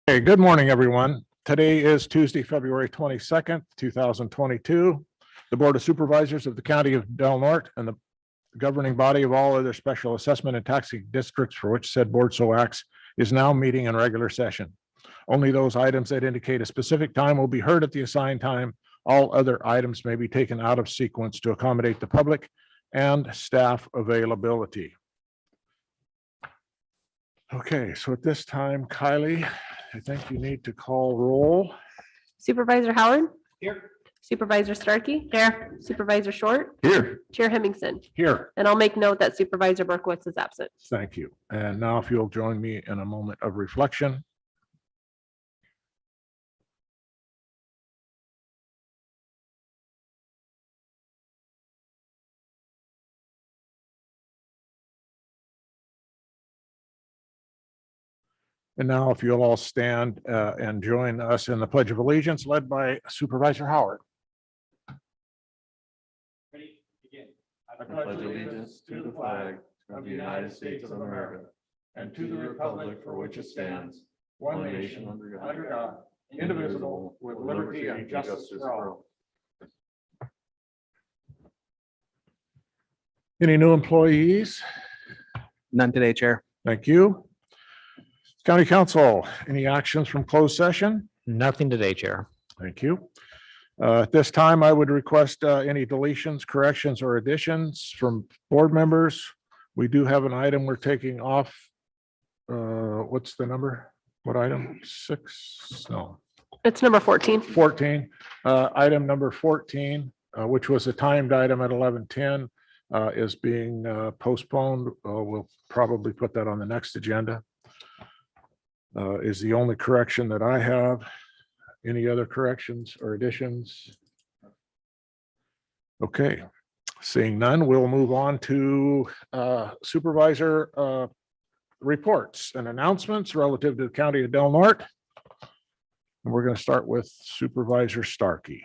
Hey, good morning, everyone. Today is Tuesday, February 22nd, 2022. The Board of Supervisors of the County of Del Norte and the governing body of all other special assessment and taxing districts for which said board so acts is now meeting in regular session. Only those items that indicate a specific time will be heard at the assigned time. All other items may be taken out of sequence to accommodate the public and staff availability. Okay, so at this time, Kylie, I think you need to call roll. Supervisor Howard, Here. Supervisor Starkey, here, Supervisor Short, Here. Chair Hemmingson. Here. And I'll make note that Supervisor Berkowitz is absent. Thank you. And now if you'll join me in a moment of reflection. And now if you'll all stand and join us in the Pledge of Allegiance led by Supervisor Howard. Ready, begin. I pledge allegiance to the flag of the United States of America and to the republic for which it stands, one nation under God, indivisible, with liberty and justice for all. Any new employees? None today, Chair. Thank you. County Council, any actions from closed session? Nothing today, Chair. Thank you. At this time, I would request any deletions, corrections, or additions from board members. We do have an item we're taking off. What's the number? What item? 6? No, It's number 14. 14. Item number 14, which was a timed item at 11:10, is being postponed. We'll probably put that on the next agenda. Is the only correction that I have. Any other corrections or additions? Okay, seeing none, we'll move on to supervisor reports and announcements relative to the County of Del Norte. And we're going to start with Supervisor Starkey.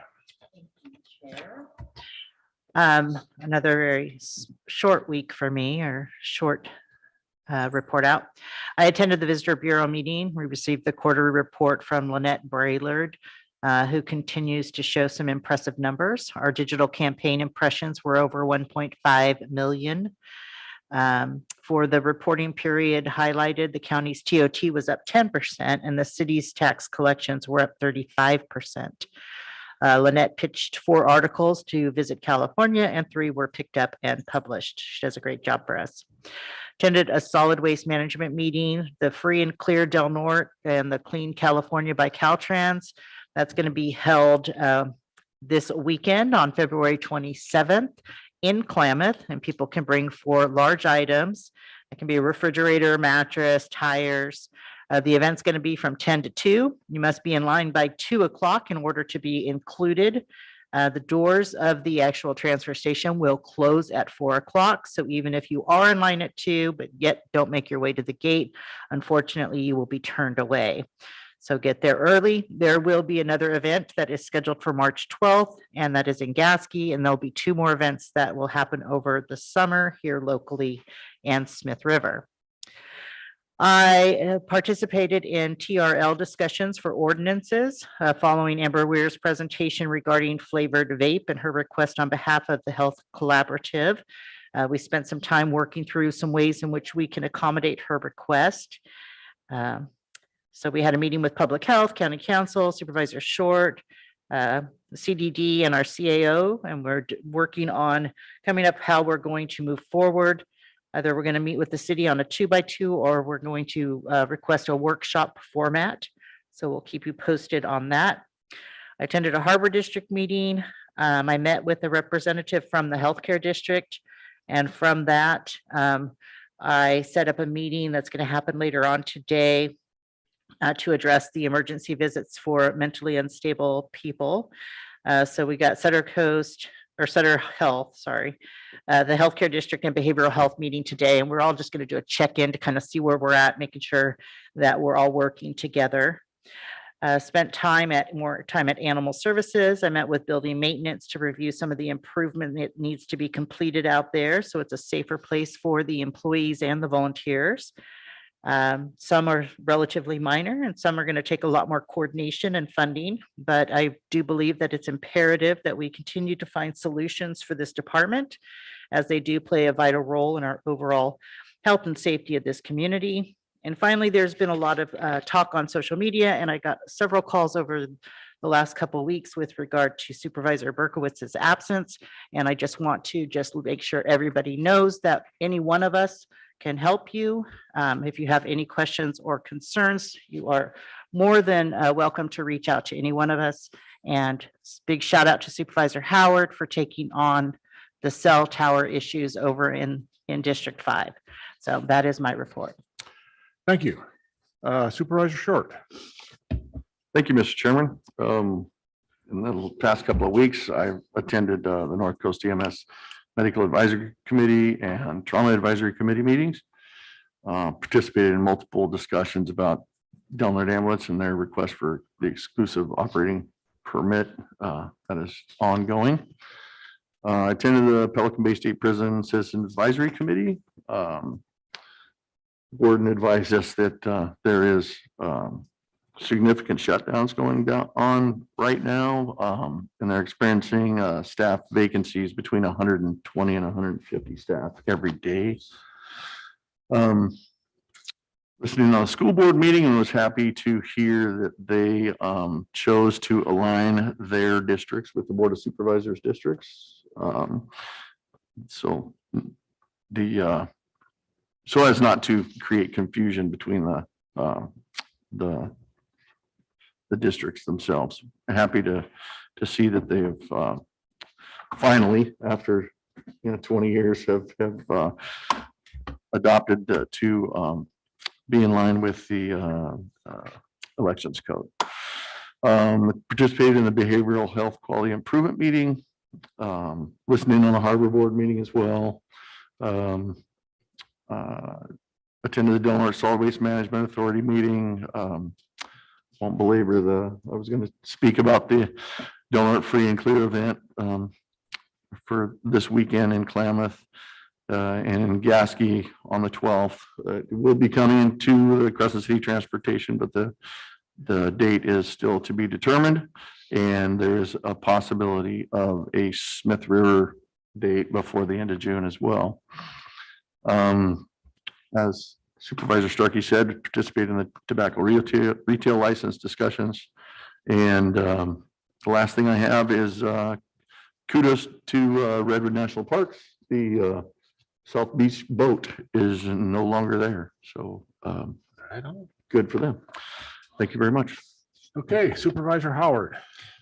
Another very short week for me, or short report out. I attended the Visitor Bureau meeting. We received the quarterly report from Lynette Braylard, who continues to show some impressive numbers. Our digital campaign impressions were over 1.5 million. For the reporting period highlighted, the county's TOT was up 10% and the city's tax collections were up 35%. Lynette pitched 4 articles to Visit California and 3 were picked up and published. She does a great job for us. Attended a solid waste management meeting, the Free and Clear Del Norte and the Clean California by Caltrans. That's going to be held this weekend on February 27th in Klamath, and people can bring 4 large items. It can be a refrigerator, mattress, tires. The event's going to be from 10 to 2. You must be in line by 2 o'clock in order to be included. The doors of the actual transfer station will close at 4 o'clock. So even if you are in line at 2, but yet don't make your way to the gate, unfortunately, you will be turned away. So get there early. There will be another event that is scheduled for March 12th, and that is in Gasky. And there'll be 2 more events that will happen over the summer here locally and Smith River. I participated in TRL discussions for ordinances following Amber Weir's presentation regarding flavored vape and her request on behalf of the Health Collaborative. We spent some time working through some ways in which we can accommodate her request. So we had a meeting with Public Health, County Council, Supervisor Short, the CDD, and our CAO, and we're working on coming up how we're going to move forward. Either we're going to meet with the city on a 2x2 or we're going to request a workshop format. So we'll keep you posted on that. I attended a Harbor District meeting. I met with a representative from the healthcare district. And from that, I set up a meeting that's going to happen later on today to address the emergency visits for mentally unstable people. So we got Sutter Health, the healthcare district and behavioral health meeting today. And we're all just going to do a check-in to kind of see where we're at, making sure that we're all working together. Spent more time at animal services. I met with building maintenance to review some of the improvement that needs to be completed out there. So it's a safer place for the employees and the volunteers. Some are relatively minor and some are going to take a lot more coordination and funding, but I do believe that it's imperative that we continue to find solutions for this department as they do play a vital role in our overall health and safety of this community. And finally, there's been a lot of talk on social media, and I got several calls over the last couple of weeks with regard to Supervisor Berkowitz's absence. And I just want to make sure everybody knows that any one of us can help you. If you have any questions or concerns, you are more than welcome to reach out to any one of us. And big shout out to Supervisor Howard for taking on the cell tower issues over in District 5. So that is my report. Thank you. Supervisor Short. Thank you, Mr. Chairman. In the past couple of weeks, I've attended the North Coast EMS Medical Advisory Committee and Trauma Advisory Committee meetings. Participated in multiple discussions about Del Norte Ambulance and their request for the exclusive operating permit that is ongoing. I attended the Pelican Bay State Prison Citizen Advisory Committee. Warden advised us that there is significant shutdowns going on right now, and they're experiencing staff vacancies between 120 and 150 staff every day. Listening on a school board meeting, and was happy to hear that they chose to align their districts with the Board of Supervisors districts. So as not to create confusion between the districts themselves. Happy to see that they have finally, after 20 years, have adopted to be in line with the elections code. Participated in the behavioral health quality improvement meeting. Listening on a harbor board meeting as well. Attended the Del Norte Solid Waste Management Authority meeting. Won't belabor I was going to speak about the Del Norte Free and Clear event for this weekend in Klamath and in Gasky on the 12th. It will be coming to the Crescent City Transportation, but the date is still to be determined. And there is a possibility of a Smith River date before the end of June as well. As Supervisor Starkey said, participate in the tobacco retail license discussions. And the last thing I have is kudos to Redwood National Parks. The South Beach boat is no longer there. So good for them. Thank you very much. Okay, Supervisor Howard.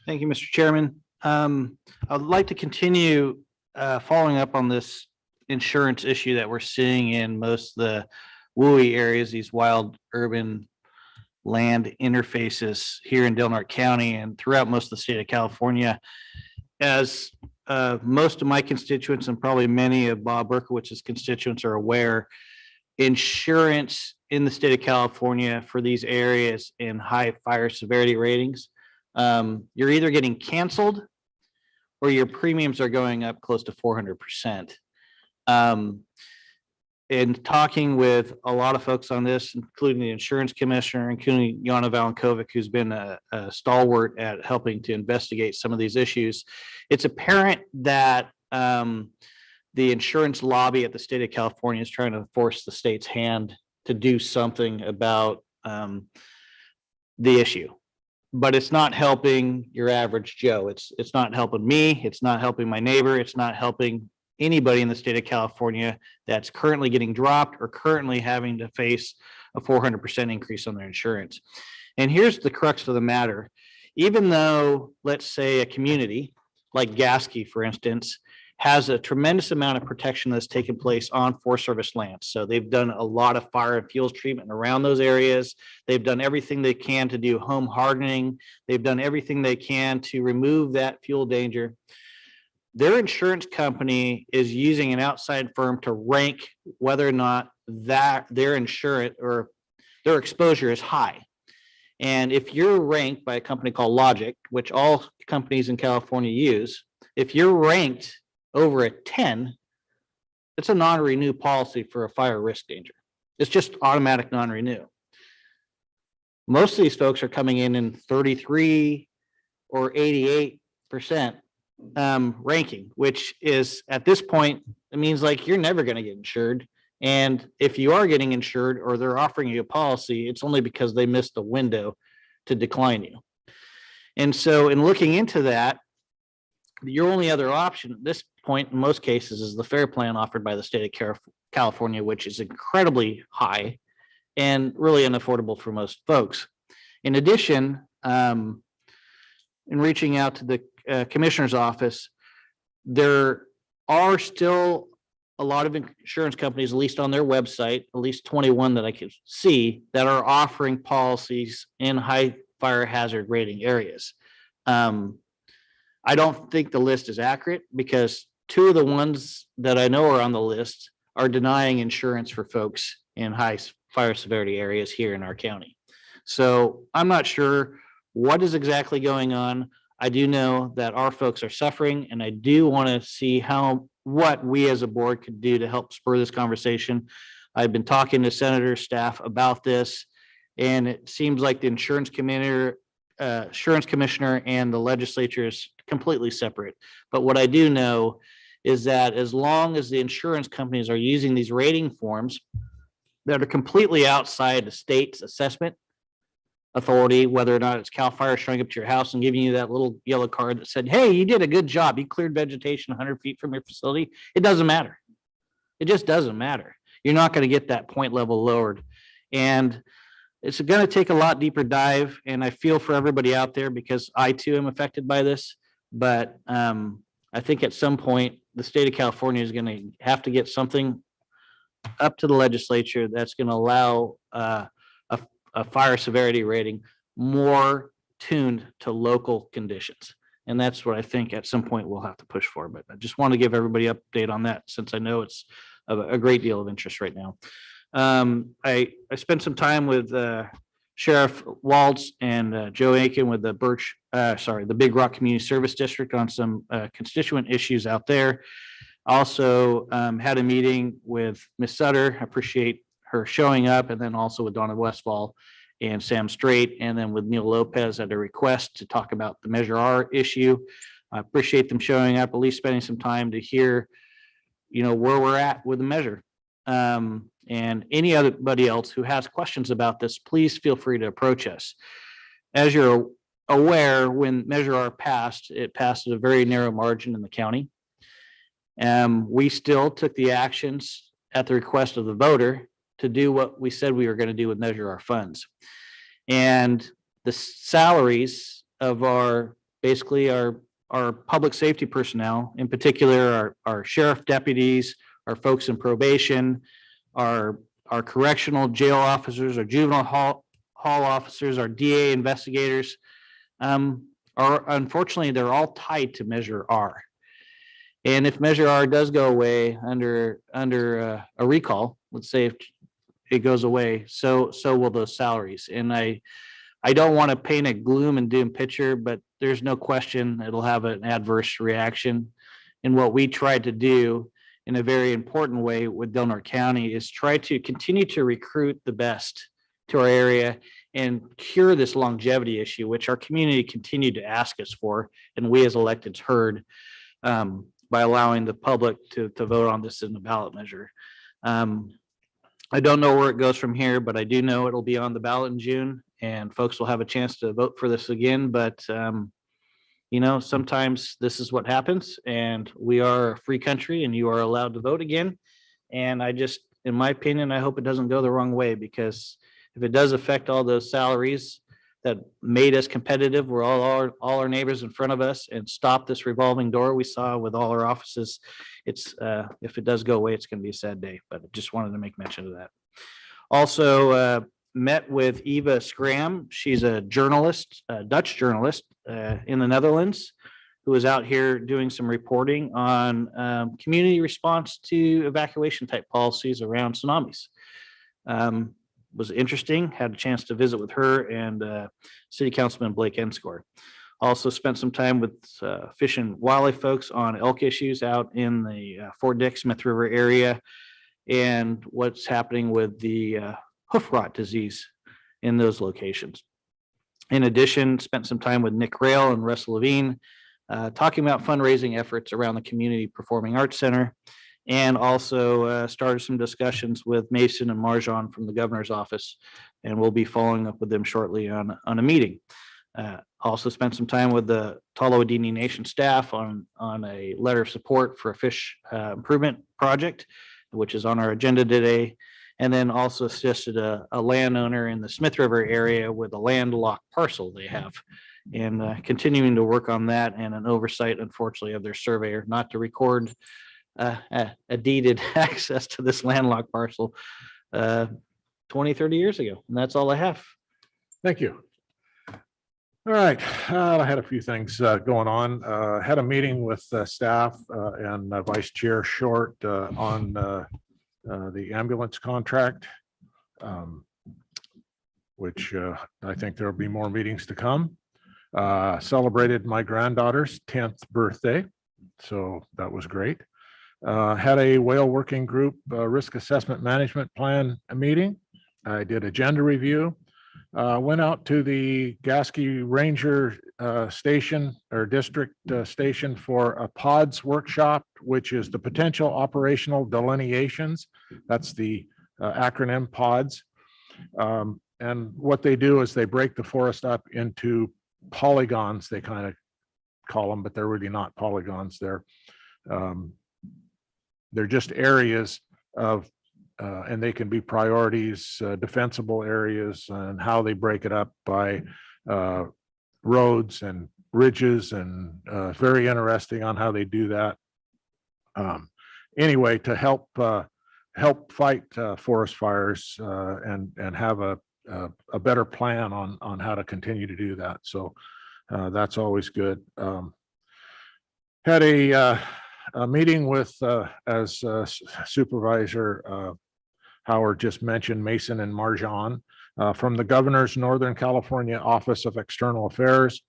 Thank you, Mr. Chairman. I'd like to continue following up on this insurance issue that we're seeing in most of the WUI areas, these wild urban land interfaces here in Del Norte County and throughout most of the state of California. As most of my constituents and probably many of Bob Berkowitz's constituents are aware, insurance in the state of California for these areas in high fire severity ratings, you're either getting canceled or your premiums are going up close to 400%. And talking with a lot of folks on this, including the insurance commissioner, including Yana Valenkovic, who's been a stalwart at helping to investigate some of these issues, it's apparent that the insurance lobby at the state of California is trying to force the state's hand to do something about the issue. But it's not helping your average Joe. It's not helping me. It's not helping my neighbor. It's not helping anybody in the state of California that's currently getting dropped or currently having to face a 400% increase on their insurance. And here's the crux of the matter. Even though, let's say, a community like Gasky, for instance, has a tremendous amount of protection that's taken place on Forest Service lands. So they've done a lot of fire and fuels treatment around those areas. They've done everything they can to do home hardening. They've done everything they can to remove that fuel danger. Their insurance company is using an outside firm to rank whether or not that their insurance or their exposure is high. And if you're ranked by a company called Logic, which all companies in California use, if you're ranked over a 10, it's a non-renew policy for a fire risk danger. It's just automatic non-renew. Most of these folks are coming in 33 or 88% ranking, which is at this point, it means like you're never going to get insured. And if you are getting insured or they're offering you a policy, it's only because they missed the window to decline you. And so in looking into that, your only other option at this point in most cases is the fair plan offered by the state of California, which is incredibly high and really unaffordable for most folks. In addition, in reaching out to the commissioner's office, there are still a lot of insurance companies, at least on their website, at least 21 that I could see, that are offering policies in high fire hazard rating areas. I don't think the list is accurate because two of the ones that I know are on the list are denying insurance for folks in high fire severity areas here in our county. So I'm not sure what is exactly going on. I do know that our folks are suffering, and I do want to see what we as a board could do to help spur this conversation. I've been talking to senator staff about this, and it seems like the insurance commissioner and the legislature is completely separate. But what I do know is that as long as the insurance companies are using these rating forms that are completely outside the state's assessment authority, whether or not it's CAL FIRE showing up to your house and giving you that little yellow card that said, hey, you did a good job. You cleared vegetation 100 feet from your facility. It doesn't matter. It just doesn't matter. You're not going to get that point level lowered. And it's going to take a lot deeper dive. And I feel for everybody out there because I too am affected by this. But I think at some point, the state of California is going to have to get something up to the legislature that's going to allow a fire severity rating more tuned to local conditions. And that's what I think at some point we'll have to push for. But I just want to give everybody an update on that since I know it's of a great deal of interest right now. I spent some time with Sheriff Waltz and Joe Aiken with the the Big Rock Community Service District on some constituent issues out there. Also had a meeting with Ms. Sutter. I appreciate her showing up, and then also with Donna Westfall and Sam Straight, and then with Neil Lopez at a request to talk about the Measure R issue. I appreciate them showing up, at least spending some time to hear, where we're at with the measure. And anybody else who has questions about this, please feel free to approach us. As you're aware, when Measure R passed, it passed at a very narrow margin in the county. We still took the actions at the request of the voter to do what we said we were going to do with Measure R funds. And the salaries of our public safety personnel, in particular our sheriff deputies, our folks in probation, our correctional jail officers, our juvenile hall officers, our DA investigators, are unfortunately, they're all tied to Measure R. And if Measure R does go away under a recall, let's say if it goes away, so will those salaries. And I don't want to paint a gloom and doom picture, but there's no question it'll have an adverse reaction. And what we tried to do in a very important way with Del Norte County is try to continue to recruit the best to our area and cure this longevity issue, which our community continued to ask us for, and we as electeds heard by allowing the public to vote on this in the ballot measure. I don't know where it goes from here, but I do know it'll be on the ballot in June and folks will have a chance to vote for this again. But, sometimes this is what happens, and we are a free country and you are allowed to vote again. And in my opinion, I hope it doesn't go the wrong way, because if it does affect all those salaries that made us competitive, we're all our neighbors in front of us, and stop this revolving door we saw with all our offices. If it does go away, it's going to be a sad day, but I just wanted to make mention of that. Also met with Eva Scram. She's a journalist, a Dutch journalist in the Netherlands, who is out here doing some reporting on community response to evacuation type policies around tsunamis. Was interesting, had a chance to visit with her and City Councilman Blake Enscore. Also spent some time with Fish and Wildlife folks on elk issues out in the Fort Dick, Smith River area. and what's happening with the hoof rot disease in those locations. In addition, spent some time with Nick Rail and Russ Levine, talking about fundraising efforts around the Community Performing Arts Center, and also started some discussions with Mason and Marjan from the governor's office, and we'll be following up with them shortly on a meeting. Also spent some time with the Tolowadini Nation staff on a letter of support for a fish improvement project, which is on our agenda today. And then also assisted a landowner in the Smith River area with a landlocked parcel they have. And continuing to work on that and an oversight, unfortunately, of their surveyor not to record a deeded access to this landlocked parcel 20, 30 years ago. And that's all I have. Thank you. All right, I had a few things going on. Had a meeting with staff and Vice Chair Short on the ambulance contract, which I think there'll be more meetings to come. Celebrated my granddaughter's 10th birthday, so that was great. Had a whale working group risk assessment management plan meeting. I did agenda review. Went out to the Gasky Ranger station or district station for a PODS workshop, which is the potential operational delineations. That's the acronym PODS. And what they do is they break the forest up into polygons, they kind of call them, but they're really not polygons. They're just areas of and they can be priorities, defensible areas, and how they break it up by roads and ridges, and very interesting on how they do that. Anyway, to help fight forest fires and have a better plan on how to continue to do that. So that's always good. Had a meeting with, as Supervisor Howard just mentioned, Mason and Marjan from the governor's Northern California Office of External Affairs.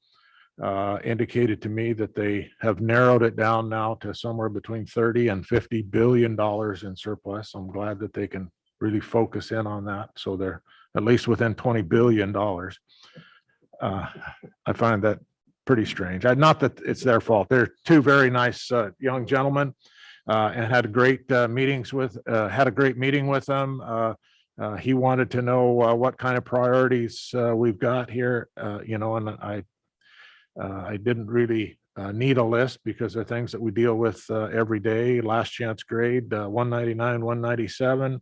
Indicated to me that they have narrowed it down now to somewhere between 30 and $50 billion in surplus. I'm glad that they can really focus in on that. So they're at least within $20 billion. I find that pretty strange. Not that it's their fault. They're two very nice young gentlemen. And had great meetings with, had a great meeting with them. He wanted to know what kind of priorities we've got here, and I didn't really need a list because they're things that we deal with every day. Last chance grade, 199, 197,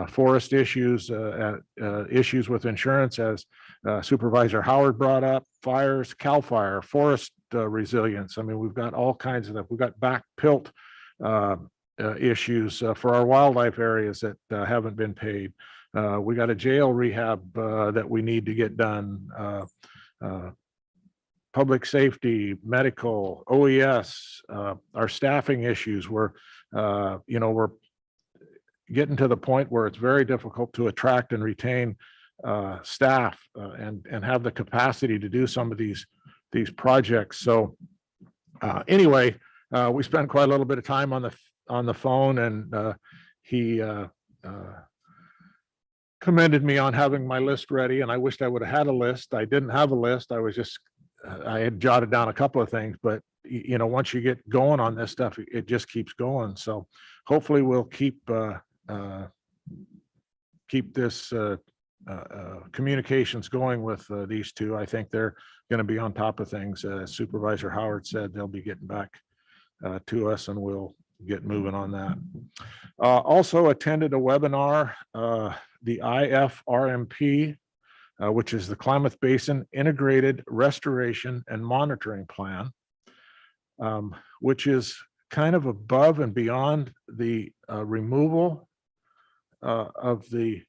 forest issues, issues with insurance, as Supervisor Howard brought up, fires, CAL FIRE, forest resilience. I mean, we've got all kinds of stuff. We've got back pilt issues for our wildlife areas that haven't been paid. We got a jail rehab that we need to get done. Public safety, medical, OES, our staffing issues. We're getting to the point where it's very difficult to attract and retain staff and have the capacity to do some of these projects. So anyway, we spent quite a little bit of time on the phone, and he commended me on having my list ready, and I wished I would have had a list. I didn't have a list. I had jotted down a couple of things, but once you get going on this stuff, it just keeps going. So hopefully we'll keep this communications going with these two. I think they're going to be on top of things. Supervisor Howard said they'll be getting back to us, and we'll get moving on that. Also attended a webinar, the IFRMP, which is the Klamath Basin Integrated Restoration and Monitoring Plan, which is kind of above and beyond the removal of the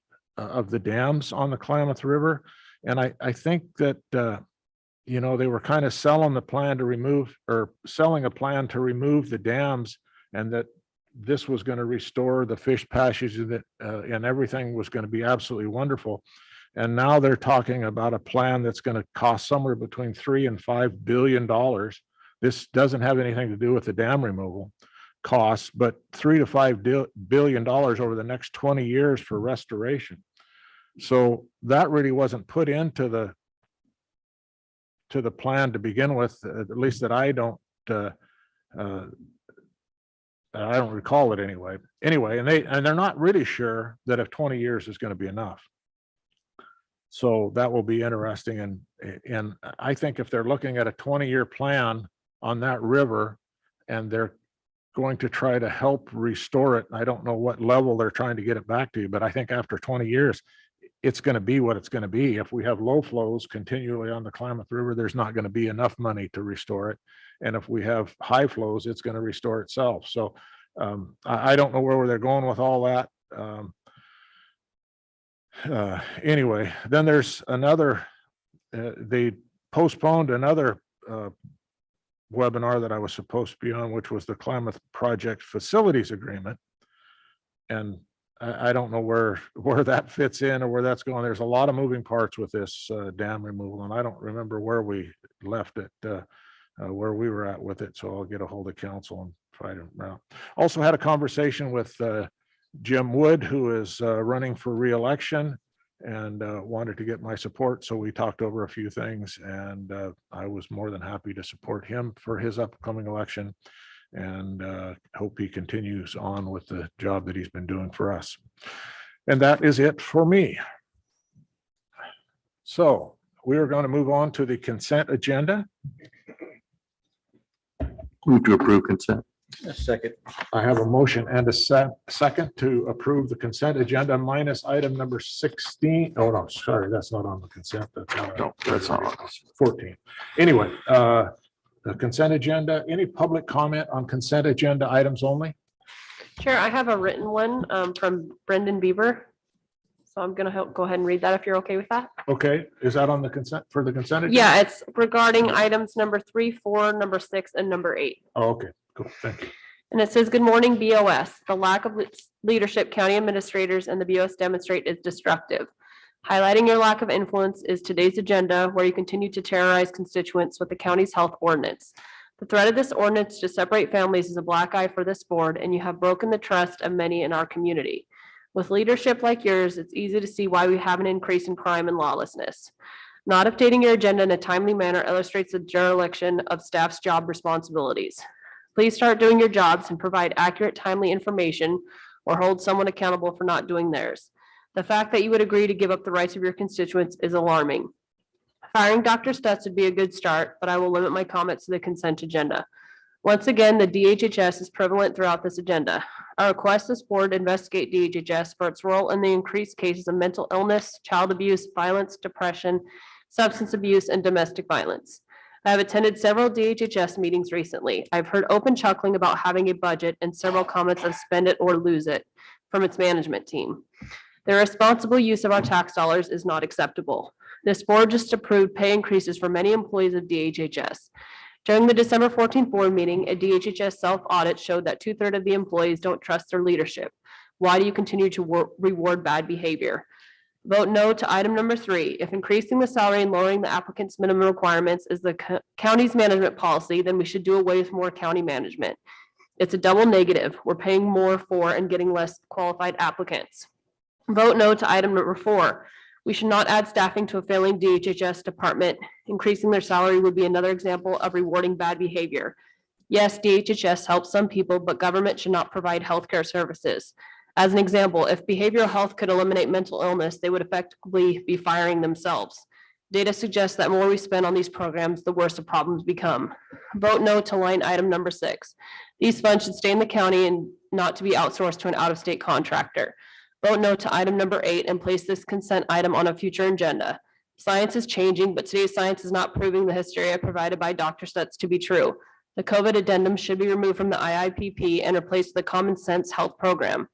dams on the Klamath River. And I think that they were kind of selling a plan to remove the dams, and that this was going to restore the fish passages and everything was going to be absolutely wonderful. And now they're talking about a plan that's going to cost somewhere between $3 and $5 billion. This doesn't have anything to do with the dam removal. costs, but $3 to $5 billion over the next 20 years for restoration. So that really wasn't put into the plan to begin with, at least that I don't recall it anyway. Anyway, and they're not really sure that if 20 years is going to be enough. So that will be interesting. And I think if they're looking at a 20-year plan on that river and they're going to try to help restore it, I don't know what level they're trying to get it back to, but I think after 20 years, it's going to be what it's going to be. If we have low flows continually on the Klamath River, there's not going to be enough money to restore it. And if we have high flows, it's going to restore itself. So I don't know where they're going with all that. Anyway, then there's another, they postponed another webinar that I was supposed to be on, which was the Klamath Project Facilities Agreement. And I don't know where that fits in or where that's going. There's a lot of moving parts with this dam removal, and I don't remember where we left it, where we were at with it. So I'll get a hold of council and find it out. Also had a conversation with Jim Wood, who is running for re-election and wanted to get my support. So we talked over a few things, and I was more than happy to support him for his upcoming election, and hope he continues on with the job that he's been doing for us. And that is it for me. So we are going to move on to the consent agenda. Move to approve consent. A second. I have a motion and a second to approve the consent agenda minus item number 16. Oh, no, sorry, that's not on the consent. That's not 14. Anyway, the consent agenda, any public comment on consent agenda items only? Chair, I have a written one from Brendan Bieber. So I'm going to go ahead and read that if you're okay with that. Okay, is that on the consent for the consent agenda? Yeah, it's regarding items number 3, 4, number 6, and number 8. Oh, okay, cool, thank you. And it says, good morning, BOS. The lack of leadership county administrators and the BOS demonstrate is destructive. Highlighting your lack of influence is today's agenda, where you continue to terrorize constituents with the county's health ordinance. The threat of this ordinance to separate families is a black eye for this board, and you have broken the trust of many in our community. With leadership like yours, it's easy to see why we have an increase in crime and lawlessness. Not updating your agenda in a timely manner illustrates the dereliction of staff's job responsibilities. Please start doing your jobs and provide accurate, timely information, or hold someone accountable for not doing theirs. The fact that you would agree to give up the rights of your constituents is alarming. Firing Dr. Stutz would be a good start, but I will limit my comments to the consent agenda. Once again, the DHHS is prevalent throughout this agenda. I request this board investigate DHHS for its role in the increased cases of mental illness, child abuse, violence, depression, substance abuse, and domestic violence. I have attended several DHHS meetings recently. I've heard open chuckling about having a budget and several comments of spend it or lose it from its management team. The responsible use of our tax dollars is not acceptable. This board just approved pay increases for many employees of DHHS. During the December 14th board meeting, a DHHS self-audit showed that 2/3 of the employees don't trust their leadership. Why do you continue to reward bad behavior? Vote no to item number 3. If increasing the salary and lowering the applicant's minimum requirements is the county's management policy, then we should do away with more county management. It's a double negative. We're paying more for and getting less qualified applicants. Vote no to item number 4. We should not add staffing to a failing DHHS department. Increasing their salary would be another example of rewarding bad behavior. Yes, DHHS helps some people, but government should not provide healthcare services. As an example, if behavioral health could eliminate mental illness, they would effectively be firing themselves. Data suggests that more we spend on these programs, the worse the problems become. Vote no to line item number 6. These funds should stay in the county and not to be outsourced to an out-of-state contractor. Vote no to item number 8 and place this consent item on a future agenda. Science is changing, but today's science is not proving the hysteria provided by Dr. Stutz to be true. The COVID addendum should be removed from the IIPP and replaced with a common sense health program.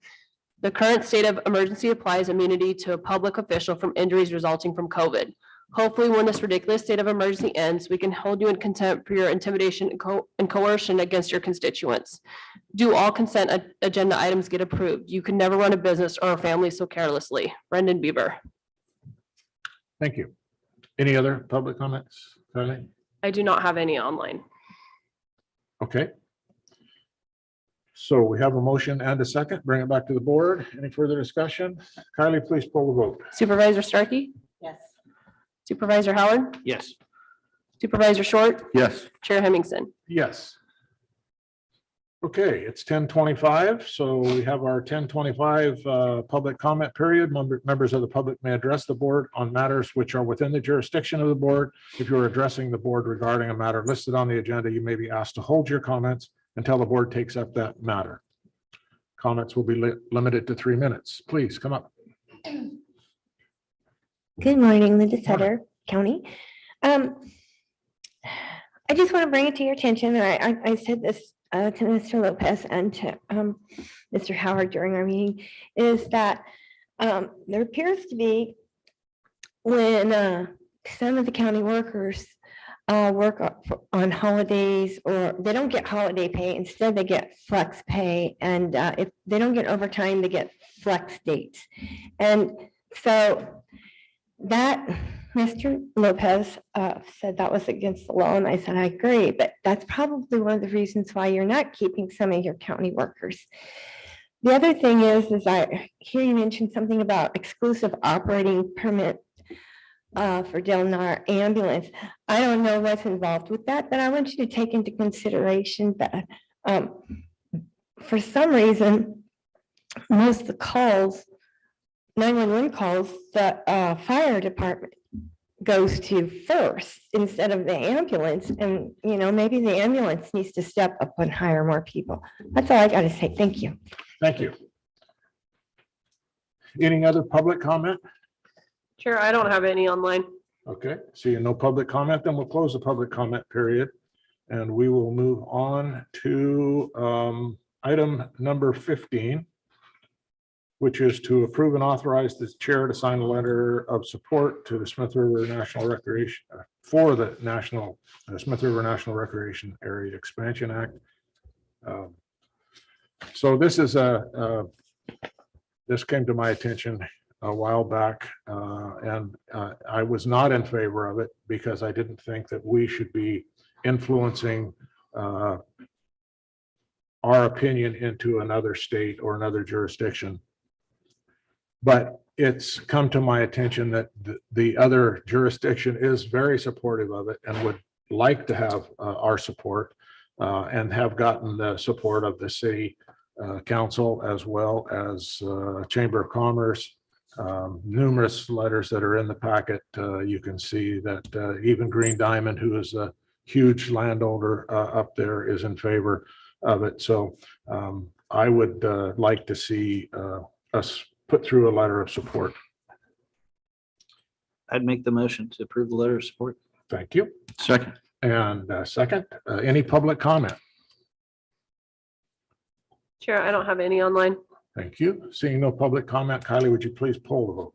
The current state of emergency applies immunity to a public official from injuries resulting from COVID. Hopefully, when this ridiculous state of emergency ends, we can hold you in contempt for your intimidation and coercion against your constituents. Do all consent agenda items get approved? You can never run a business or a family so carelessly. Brendan Bieber. Thank you. Any other public comments? Charlie? I do not have any online. Okay. So we have a motion and a second. Bring it back to the board. Any further discussion? Kylie, please pull the vote. Supervisor Starkey, Yes. Supervisor Howard, Yes. Supervisor Short, Yes. Chair Hemmingson. Yes. Okay, it's 10:25, so we have our 10:25 public comment period. Members of the public may address the board on matters which are within the jurisdiction of the board. If you're addressing the board regarding a matter listed on the agenda, you may be asked to hold your comments until the board takes up that matter. Comments will be limited to 3 minutes. Please come up. Good morning, Linda Sutter, County. I just want to bring it to your attention, and I said this to Mr. Lopez and to Mr. Howard during our meeting, is that there appears to be when some of the county workers work on holidays, or they don't get holiday pay, instead they get flex pay, and if they don't get overtime, they get flex dates. And so that Mr. Lopez said that was against the law, and I said, I agree, but that's probably one of the reasons why you're not keeping some of your county workers. The other thing is I hear you mentioned something about exclusive operating permit for Del Mar ambulance. I don't know what's involved with that, but I want you to take into consideration that for some reason, most of the calls, 911 calls, the fire department goes to first instead of the ambulance. And, you know, maybe the ambulance needs to step up and hire more people. That's all I got to say. Thank you. Thank you. Any other public comment? Chair, I don't have any online. Okay, seeing no public comment, then we'll close the public comment period. And we will move on to item number 15, which is to approve and authorize the chair to sign a letter of support to the Smith River National Recreation for the Smith River National Recreation Area Expansion Act. So this is this came to my attention a while back, and I was not in favor of it because I didn't think that we should be influencing our opinion into another state or another jurisdiction. But it's come to my attention that the other jurisdiction is very supportive of it and would like to have our support, and have gotten the support of the city council as well as Chamber of Commerce. Numerous letters that are in the packet. You can see that even Green Diamond, who is a huge landowner up there, is in favor of it. So I would like to see us put through a letter of support. I'd make the motion to approve the letter of support. Thank you. Second. And second, any public comment? Chair, I don't have any online. Thank you. Seeing no public comment, Kylie, would you please poll the vote?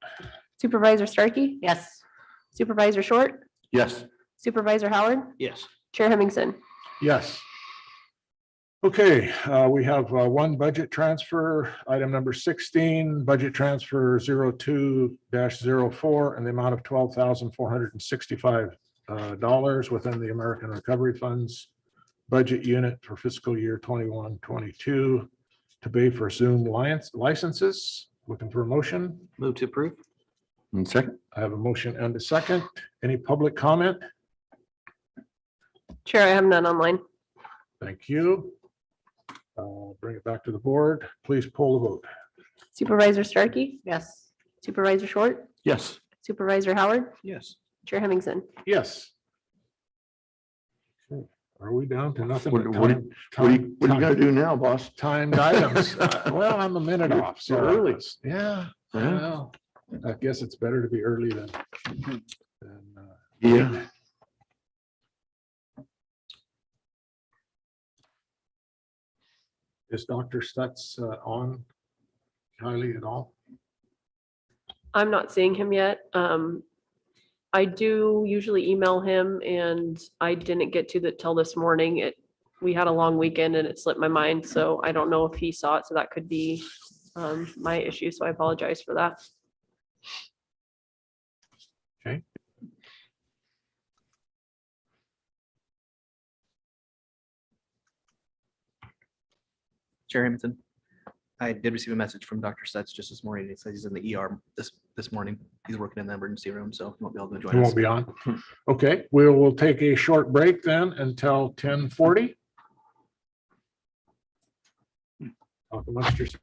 Supervisor Starkey, Yes. Supervisor Short, Yes. Supervisor Howard, Yes. Chair Hemmingson. Yes. Okay, we have one budget transfer, item number 16, budget transfer 02-04 in the amount of $12,465 within the American Recovery Funds budget unit for fiscal year 21-22 to pay for Zoom licenses. Looking for a motion. Move to approve. And second. I have a motion and a second. Any public comment? Chair, I have none online. Thank you. Bring it back to the board. Please poll the vote. Supervisor Starkey, Yes. Supervisor Short, Yes. Supervisor Howard, Yes. Chair Hemmingson. Yes. Okay. Are we down to nothing? What but do you gotta do now, boss? Timed items. Well, I'm a minute off, so You're early. Yeah, Yeah. well, I guess it's better to be early than Yeah. Is Dr. Stutz on, Kylie, at all? I'm not seeing him yet. I do usually email him, and I didn't get to that till this morning. We had a long weekend and it slipped my mind, so I don't know if he saw it, so that could be my issue, so I apologize for that. Okay. Chair Hamilton, I did receive a message from Dr. Sets just this morning. It says he's in the ER this morning. He's working in the emergency room, so he won't be able to It join us. won't be on. Okay, we will take a short break then until 10:40. Talk amongst yourselves.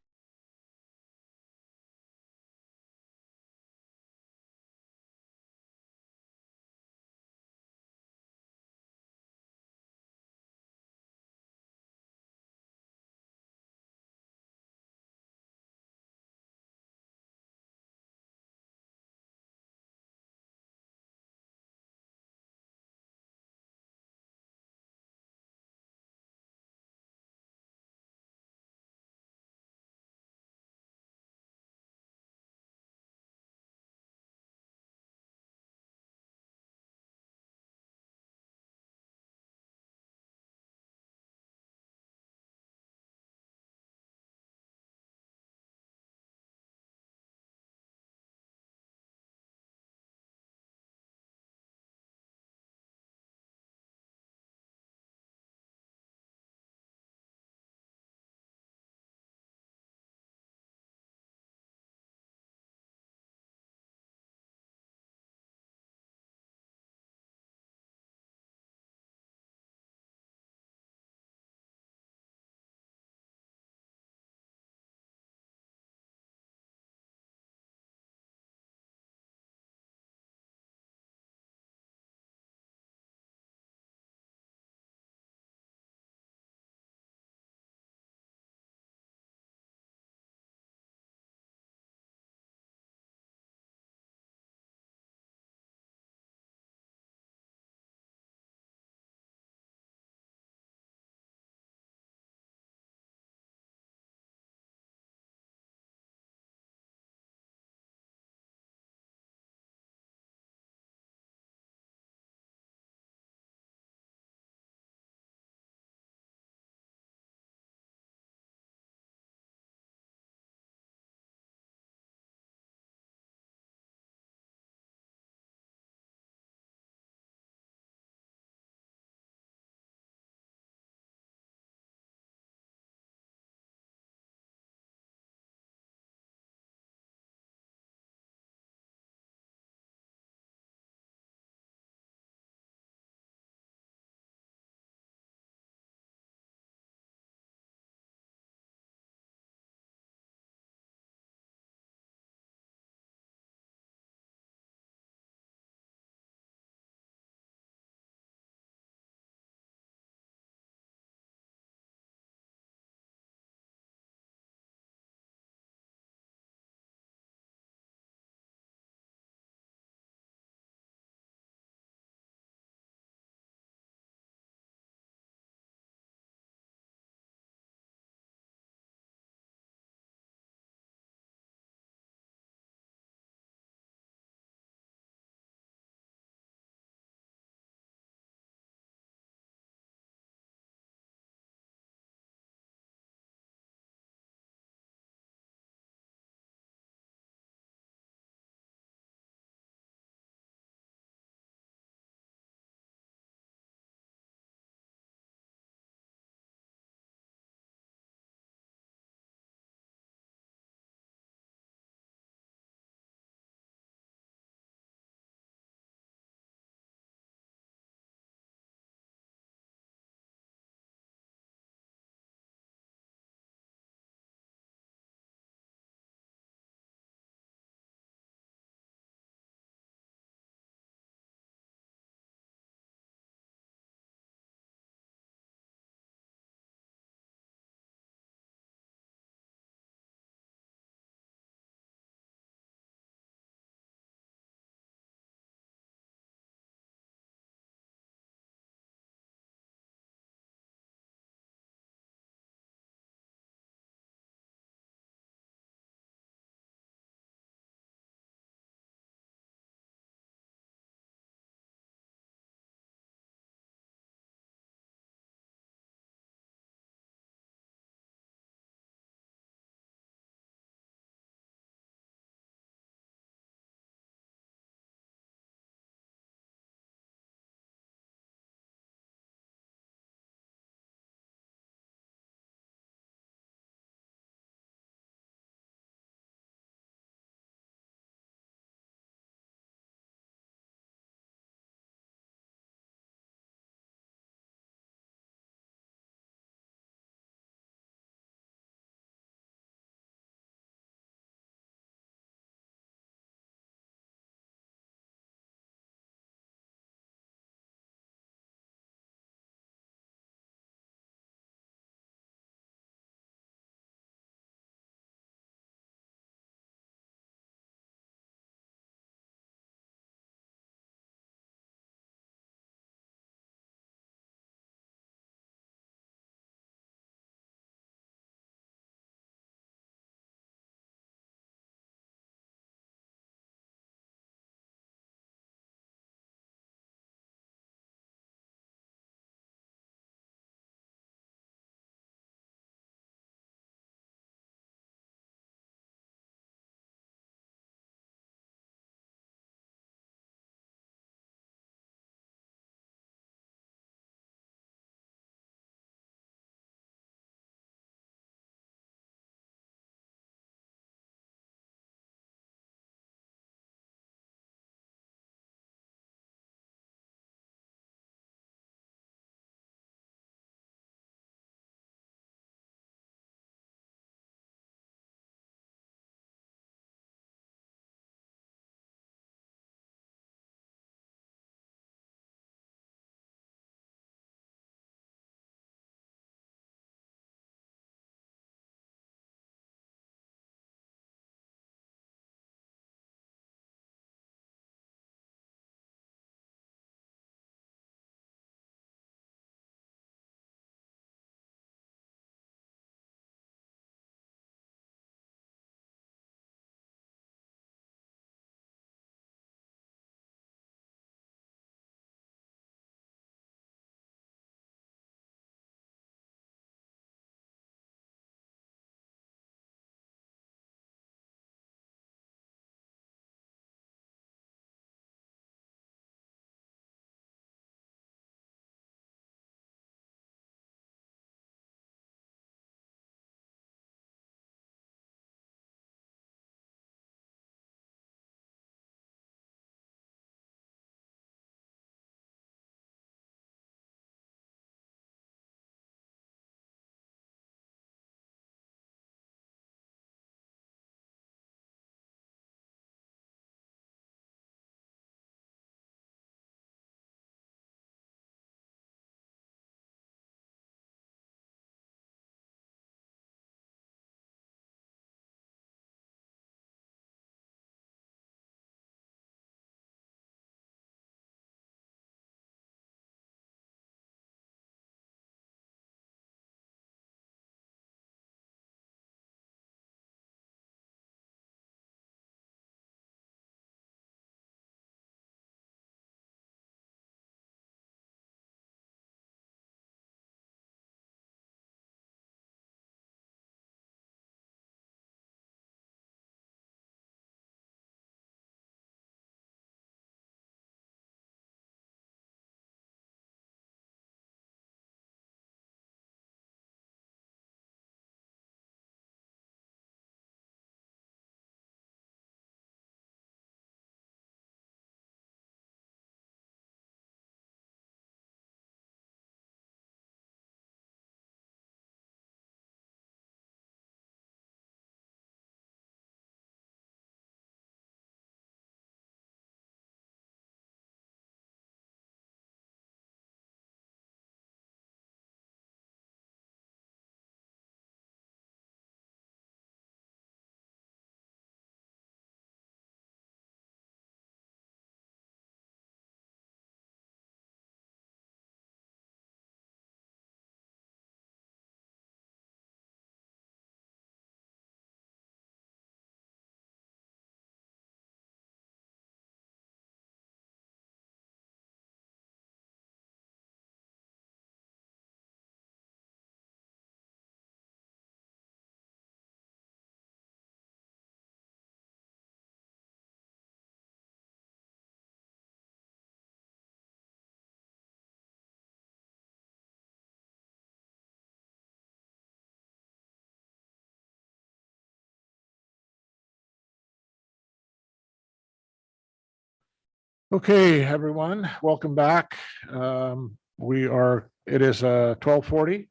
Okay, everyone, welcome back. It is 12:40.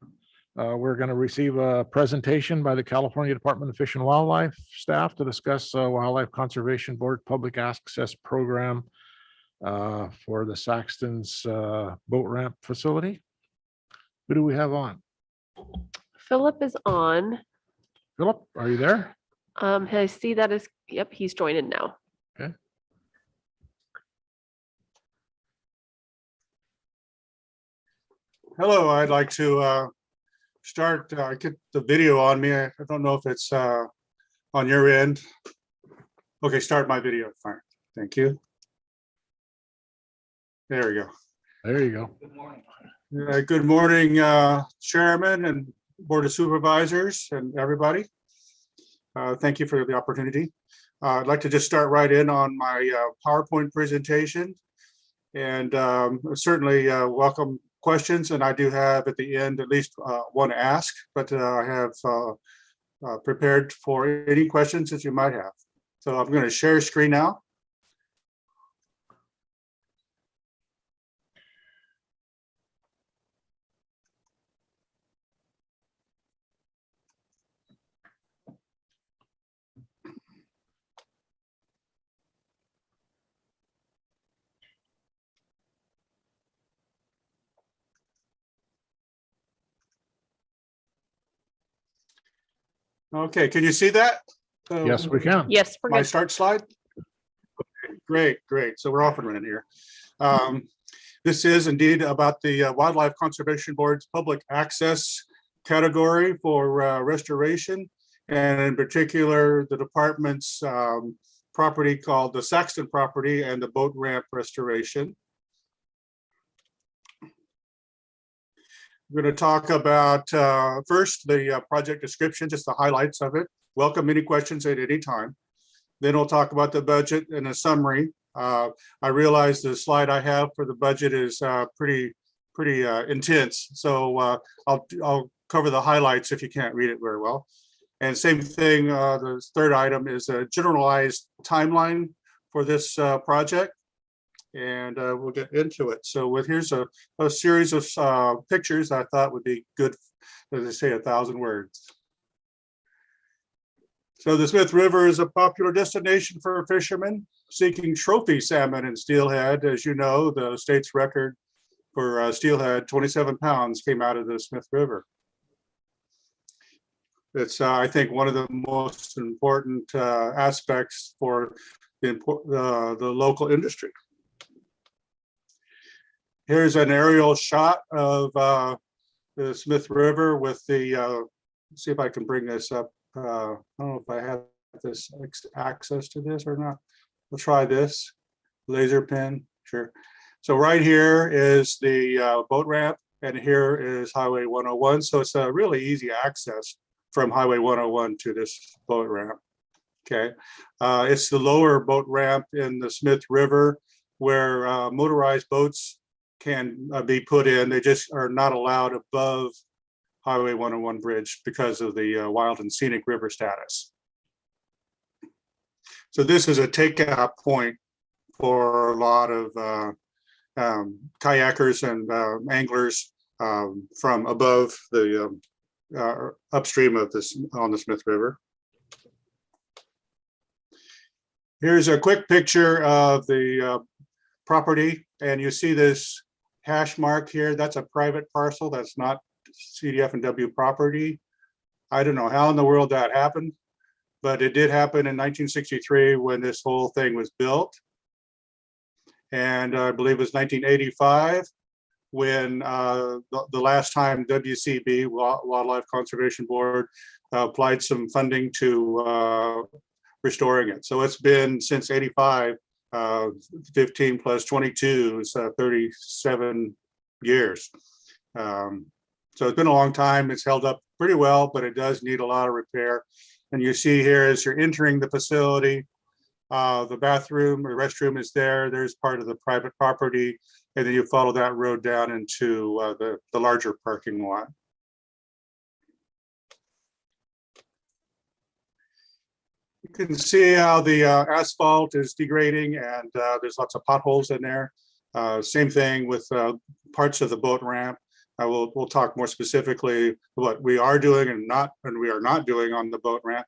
We're going to receive a presentation by the California Department of Fish and Wildlife staff to discuss Wildlife Conservation Board Public Access Program for the Saxton's boat ramp facility. Who do we have on? Philip is on. Philip, are you there? I see that is, yep, he's joining now. Hello, I'd like to start, get the video on me. I don't know if it's on your end. Okay, start my video. Fine. Thank you. There we go. There you go. Good morning, Chairman and Board of Supervisors and everybody. Thank you for the opportunity. I'd like to just start right in on my PowerPoint presentation and certainly welcome questions. And I do have at the end at least one to ask, but I have prepared for any questions that you might have. So I'm going to share screen now. Okay, can you see that? Yes, we can. Yes, we're My good. start slide? Okay, great, great. So we're off and running here. This is indeed about the Wildlife Conservation Board's public access category for restoration. And in particular, the department's property called the Saxton property and the boat ramp restoration. We're going to talk about first the project description, just the highlights of it. Welcome any questions at any time. Then we'll talk about the budget and a summary. I realize the slide I have for the budget is pretty intense. So I'll cover the highlights if you can't read it very well. And same thing, the third item is a generalized timeline for this project. And we'll get into it. So here's a series of pictures I thought would be good, as I say, 1,000 words. So the Smith River is a popular destination for fishermen seeking trophy salmon and steelhead. As you know, the state's record for steelhead, 27 pounds, came out of the Smith River. It's, I think, one of the most important aspects for the local industry. Here's an aerial shot of the Smith River with the, see if I can bring this up. I don't know if I have this access to this or not. We'll try this laser pen. Sure. So right here is the boat ramp, and here is Highway 101. So it's a really easy access from Highway 101 to this boat ramp. Okay. It's the lower boat ramp in the Smith River where motorized boats can be put in. They just are not allowed above Highway 101 bridge because of the wild and scenic river status. So this is a takeout point for a lot of kayakers and anglers from above the upstream of this on the Smith River. Here's a quick picture of the property, and you see this hash mark here. That's a private parcel. That's not CDF and W property. I don't know how in the world that happened, but it did happen in 1963 when this whole thing was built. And I believe it was 1985 when the last time WCB, Wildlife Conservation Board, applied some funding to restoring it. So it's been since 85, 15 plus 22 is 37 years. So it's been a long time. It's held up pretty well, but it does need a lot of repair. And you see here as you're entering the facility, the bathroom or restroom is there. There's part of the private property. And then you follow that road down into the larger parking lot. can see how the asphalt is degrading and there's lots of potholes in there. Same thing with parts of the boat ramp. We'll talk more specifically what we are doing and we are not doing on the boat ramp.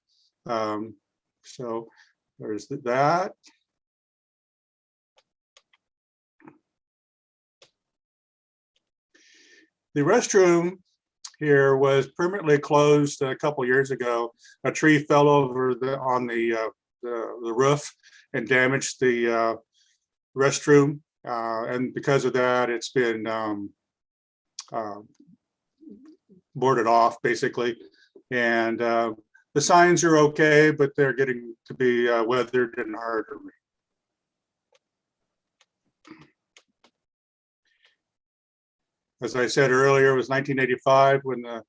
So there's that. The restroom here was permanently closed a couple years ago. A tree fell over on the roof and damaged the restroom. And because of that, it's been boarded off basically. And the signs are okay, but they're getting to be weathered and hard to read. As I said earlier, it was 1985 when the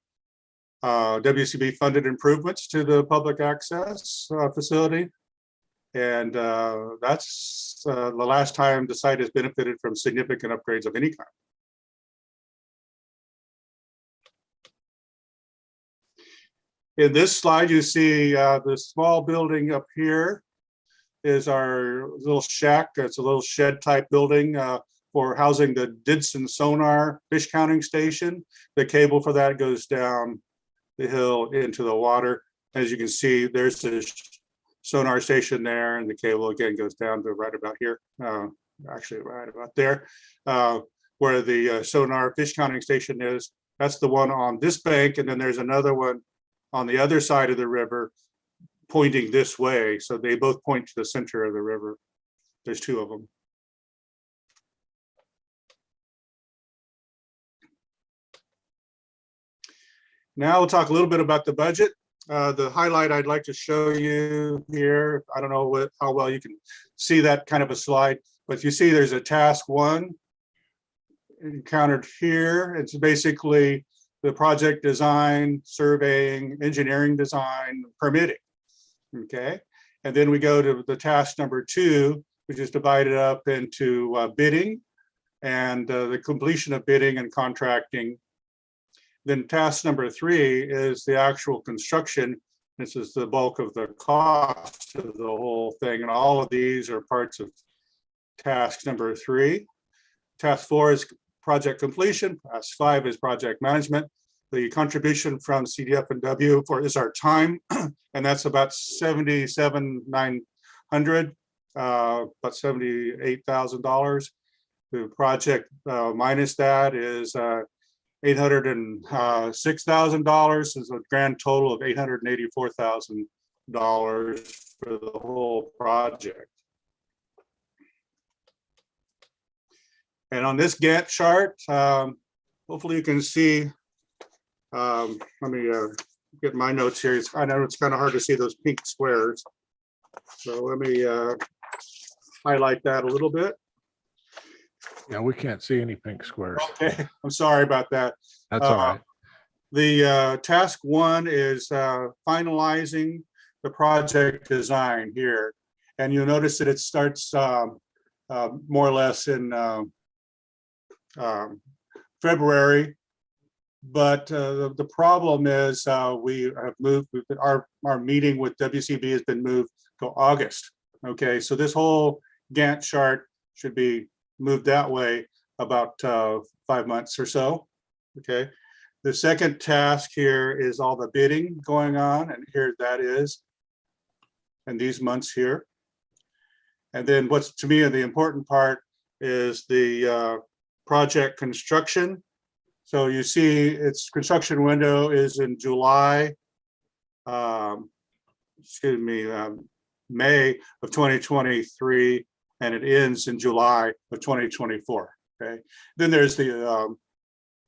WCB funded improvements to the public access facility. And that's the last time the site has benefited from significant upgrades of any kind. In this slide, you see the small building up here is our little shack. It's a little shed type building for housing the Didson sonar fish counting station. The cable for that goes down the hill into the water. As you can see, there's this sonar station there, and the cable again goes down to right about here, actually right about there, where the sonar fish counting station is. That's the one on this bank, and then there's another one on the other side of the river pointing this way. So they both point to the center of the river. There's two of them. Now we'll talk a little bit about the budget. The highlight I'd like to show you here, I don't know how well you can see that kind of a slide, but you see there's a task 1 encountered here. It's basically the project design, surveying, engineering design, permitting. Okay. And then we go to the task number 2, which is divided up into bidding and the completion of bidding and contracting. Then task number 3 is the actual construction. This is the bulk of the cost of the whole thing. And all of these are parts of task number 3. Task 4 is project completion. Task 5 is project management. The contribution from CDF and W is our time, and that's about $77,900, about $78,000. The project minus that is $806,000, is a grand total of $884,000 for the whole project. And on this Gantt chart, hopefully you can see, let me get my notes here. I know it's kind of hard to see those pink squares. So let me highlight that a little bit. Yeah, we can't see any pink squares. Okay, I'm sorry about that. That's all right. The task 1 is finalizing the project design here. And you'll notice that it starts more or less in February. But the problem is we have moved, our meeting with WCB has been moved to August. Okay, so this whole Gantt chart should be moved that way about 5 months or so. Okay, the second task here is all the bidding going on, and here that is, and these months here. And then what's to me the important part is the project construction. So you see its construction window is in July, May of 2023, and it ends in July of 2024. Okay. Then there's the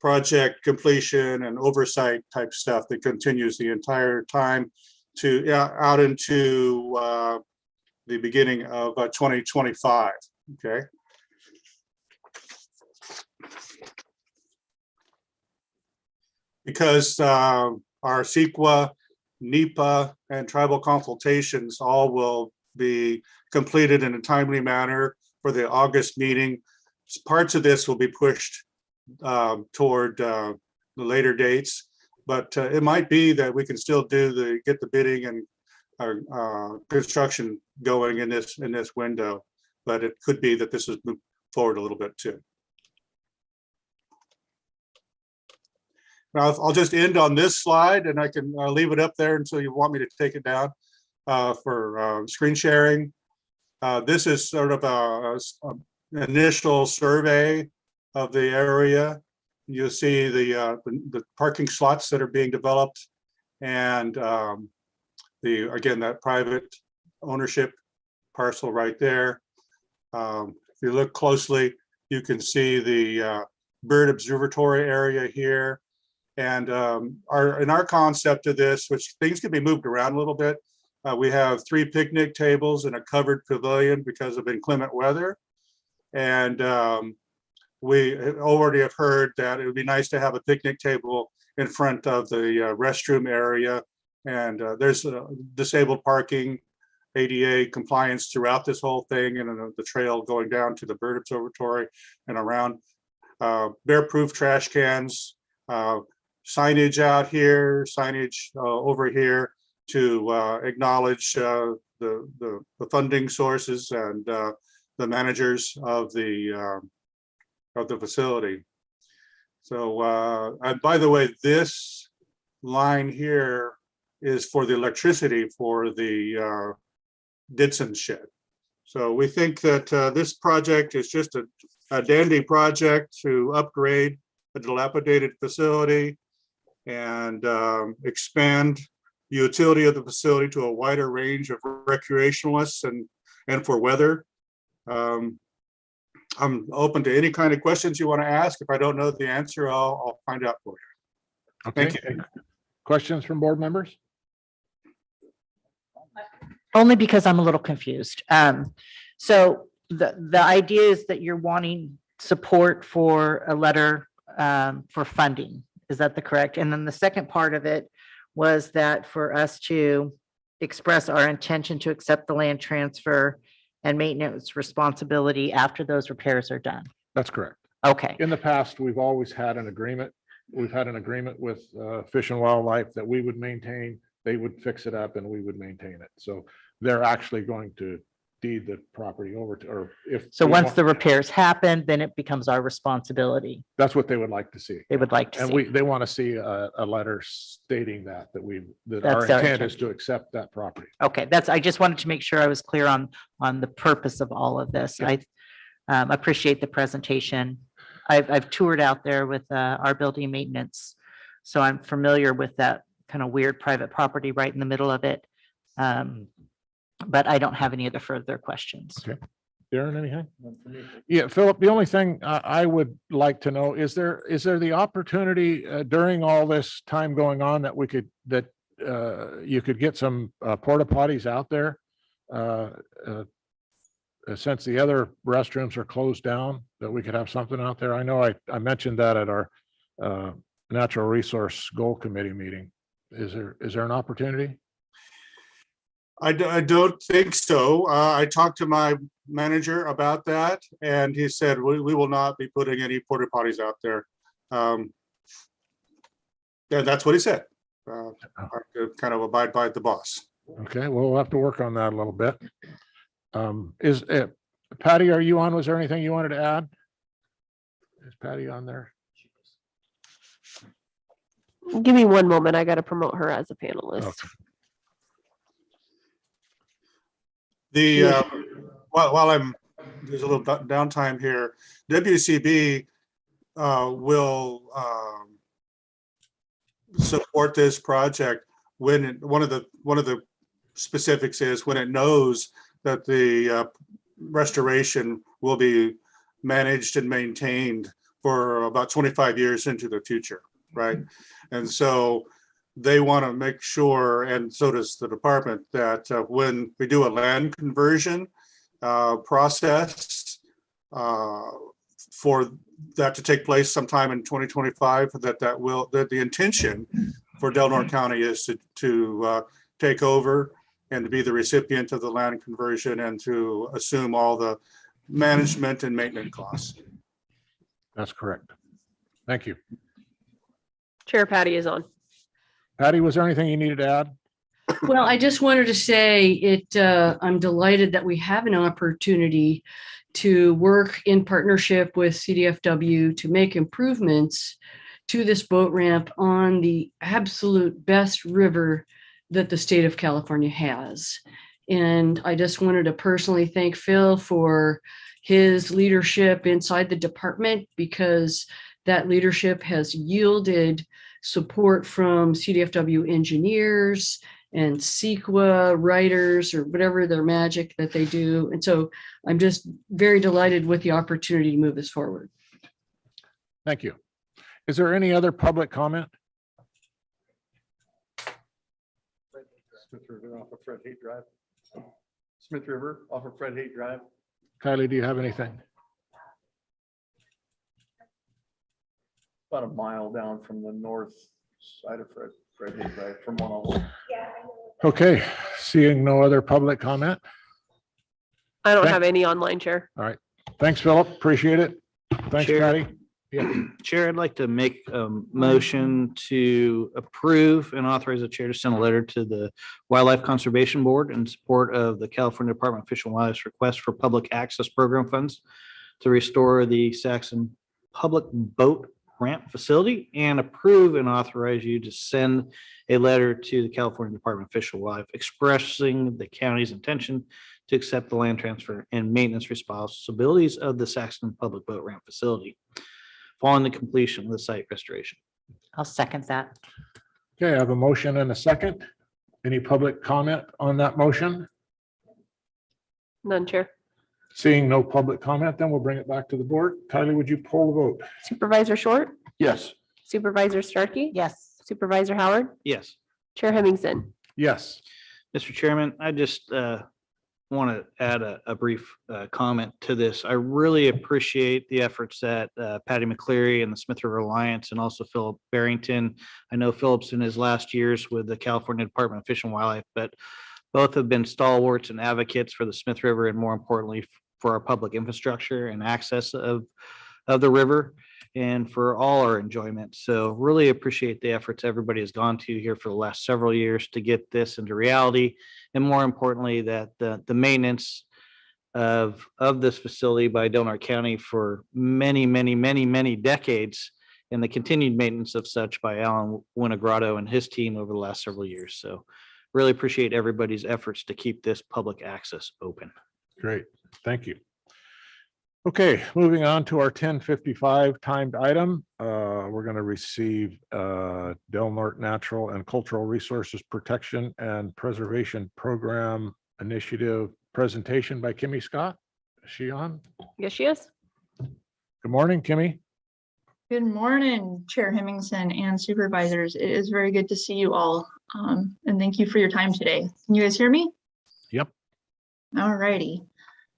project completion and oversight type stuff that continues the entire time to out into the beginning of 2025. Okay. Because our CEQA, NEPA, and tribal consultations all will be completed in a timely manner for the August meeting. Parts of this will be pushed toward the later dates, but it might be that we can still get the bidding and construction going in this window, but it could be that this is moved forward a little bit too. Now, I'll just end on this slide and I can leave it up there until you want me to take it down for screen sharing. This is sort of an initial survey of the area. You'll see the parking slots that are being developed and again, that private ownership parcel right there. If you look closely, you can see the bird observatory area here. And in our concept of this, which things can be moved around a little bit, we have 3 picnic tables and a covered pavilion because of inclement weather. And we already have heard that it would be nice to have a picnic table in front of the restroom area. And there's disabled parking, ADA compliance throughout this whole thing, and the trail going down to the bird observatory and around. Bear-proof trash cans, signage out here, signage over here to acknowledge the funding sources and the managers of the facility. So, and by the way, this line here is for the electricity for the Didson shed. So we think that this project is just a dandy project to upgrade a dilapidated facility and expand the utility of the facility to a wider range of recreationalists and for weather. I'm open to any kind of questions you want to ask. If I don't know the answer, I'll find out for you. Okay. Thank you. Questions from board members? Only because I'm a little confused. So the idea is that you're wanting support for a letter for funding. Is that the correct? And then the second part of it was that for us to express our intention to accept the land transfer and maintenance responsibility after those repairs are done. That's correct. Okay, In the past, we've always had an agreement. We've had an agreement with Fish and Wildlife that we would maintain, they would fix it up and we would maintain it. So they're actually going to deed the property over to, or if. so we once want- the repairs happen, then it becomes our responsibility. That's what they would like to see. They would like to And see. they want to see a letter stating that our That's our intent is to accept that property. Okay, I just wanted to make sure I was clear on the purpose of all of this. Yeah. I appreciate the presentation. I've toured out there with our building maintenance, so I'm familiar with that kind of weird private property right in the middle of it. But I don't have any other further questions. Okay. Darren, anything? Yeah, Philip, the only thing I would like to know, is there the opportunity during all this time going on that you could get some porta potties out there? Since the other restrooms are closed down, that we could have something out there. I know I mentioned that at our Natural Resource Goal Committee meeting. Is there an opportunity? I don't think so. I talked to my manager about that and he said, we will not be putting any porta potties out there. Yeah, that's what he said. I have to kind of abide by the boss. Okay, well, we'll have to work on that a little bit. Is Patty, are you on? Was there anything you wanted to add? Is Patty on there? Give me one moment. I got to promote her as a panelist. Okay. While there's a little downtime here, WCB will support this project when one of the specifics is when it knows that the restoration will be managed and maintained for about 25 years into the future, right? And so they want to make sure, and so does the department, that when we do a land conversion process for that to take place sometime in 2025, that the intention for Del Norte County is to take over and to be the recipient of the land conversion and to assume all the management and maintenance costs. That's correct. Thank you. Chair Patty is on. Patty, was there anything you needed to add? Well, I just wanted to say I'm delighted that we have an opportunity to work in partnership with CDFW to make improvements to this boat ramp on the absolute best river that the state of California has. And I just wanted to personally thank Phil for his leadership inside the department, because that leadership has yielded support from CDFW engineers and CEQA writers, or whatever their magic that they do. And so I'm just very delighted with the opportunity to move this forward. Thank you. Is there any other public comment? Smith River off of Fred Haight Drive. Smith River off of Fred Haight Drive. Kylie, do you have anything? About a mile down from the north side of Fred Haight Drive from 101. Okay, seeing no other public comment. I don't Thank- have any online, Chair. Thanks, Philip. Appreciate it. Thanks, Chair. Patty. Yeah, Chair, I'd like to make a motion to approve and authorize the chair to send a letter to the Wildlife Conservation Board in support of the California Department of Fish and Wildlife's request for public access program funds to restore the Saxon Public Boat Ramp Facility, and approve and authorize you to send a letter to the California Department of Fish and Wildlife expressing the county's intention to accept the land transfer and maintenance responsibilities of the Saxon Public Boat Ramp Facility following the completion of the site restoration. I'll second that. okay, I have a motion and a second. Any public comment on that motion? None, Chair. Seeing no public comment, then we'll bring it back to the board. Kylie, would you poll the vote? Supervisor Short, Yes. Supervisor Starkey, Yes. Supervisor Howard, Yes. Chair Hemmingson. Yes. Mr. Chairman, I just want to add a brief comment to this. I really appreciate the efforts that Patty McCleary and the Smith River Alliance, and also Philip Barrington. I know Philip's in his last years with the California Department of Fish and Wildlife, but both have been stalwarts and advocates for the Smith River, and more importantly, for our public infrastructure and access of the river and for all our enjoyment. So really appreciate the efforts everybody has gone to here for the last several years to get this into reality. And more importantly, that the maintenance of this facility by Del Norte County for many decades, and the continued maintenance of such by Alan Winogrado and his team over the last several years. So really appreciate everybody's efforts to keep this public access open. Great, thank you. Okay, moving on to our 10:55 timed item. We're going to receive Del Norte Natural and Cultural Resources Protection and Preservation Program Initiative presentation by Kimmy Scott. Is she on? Yes, she is. Good morning, Kimmy. Good morning, Chair Hemmingson and Supervisors. It is very good to see you all. And thank you for your time today. Can you guys hear me? Yep. All righty.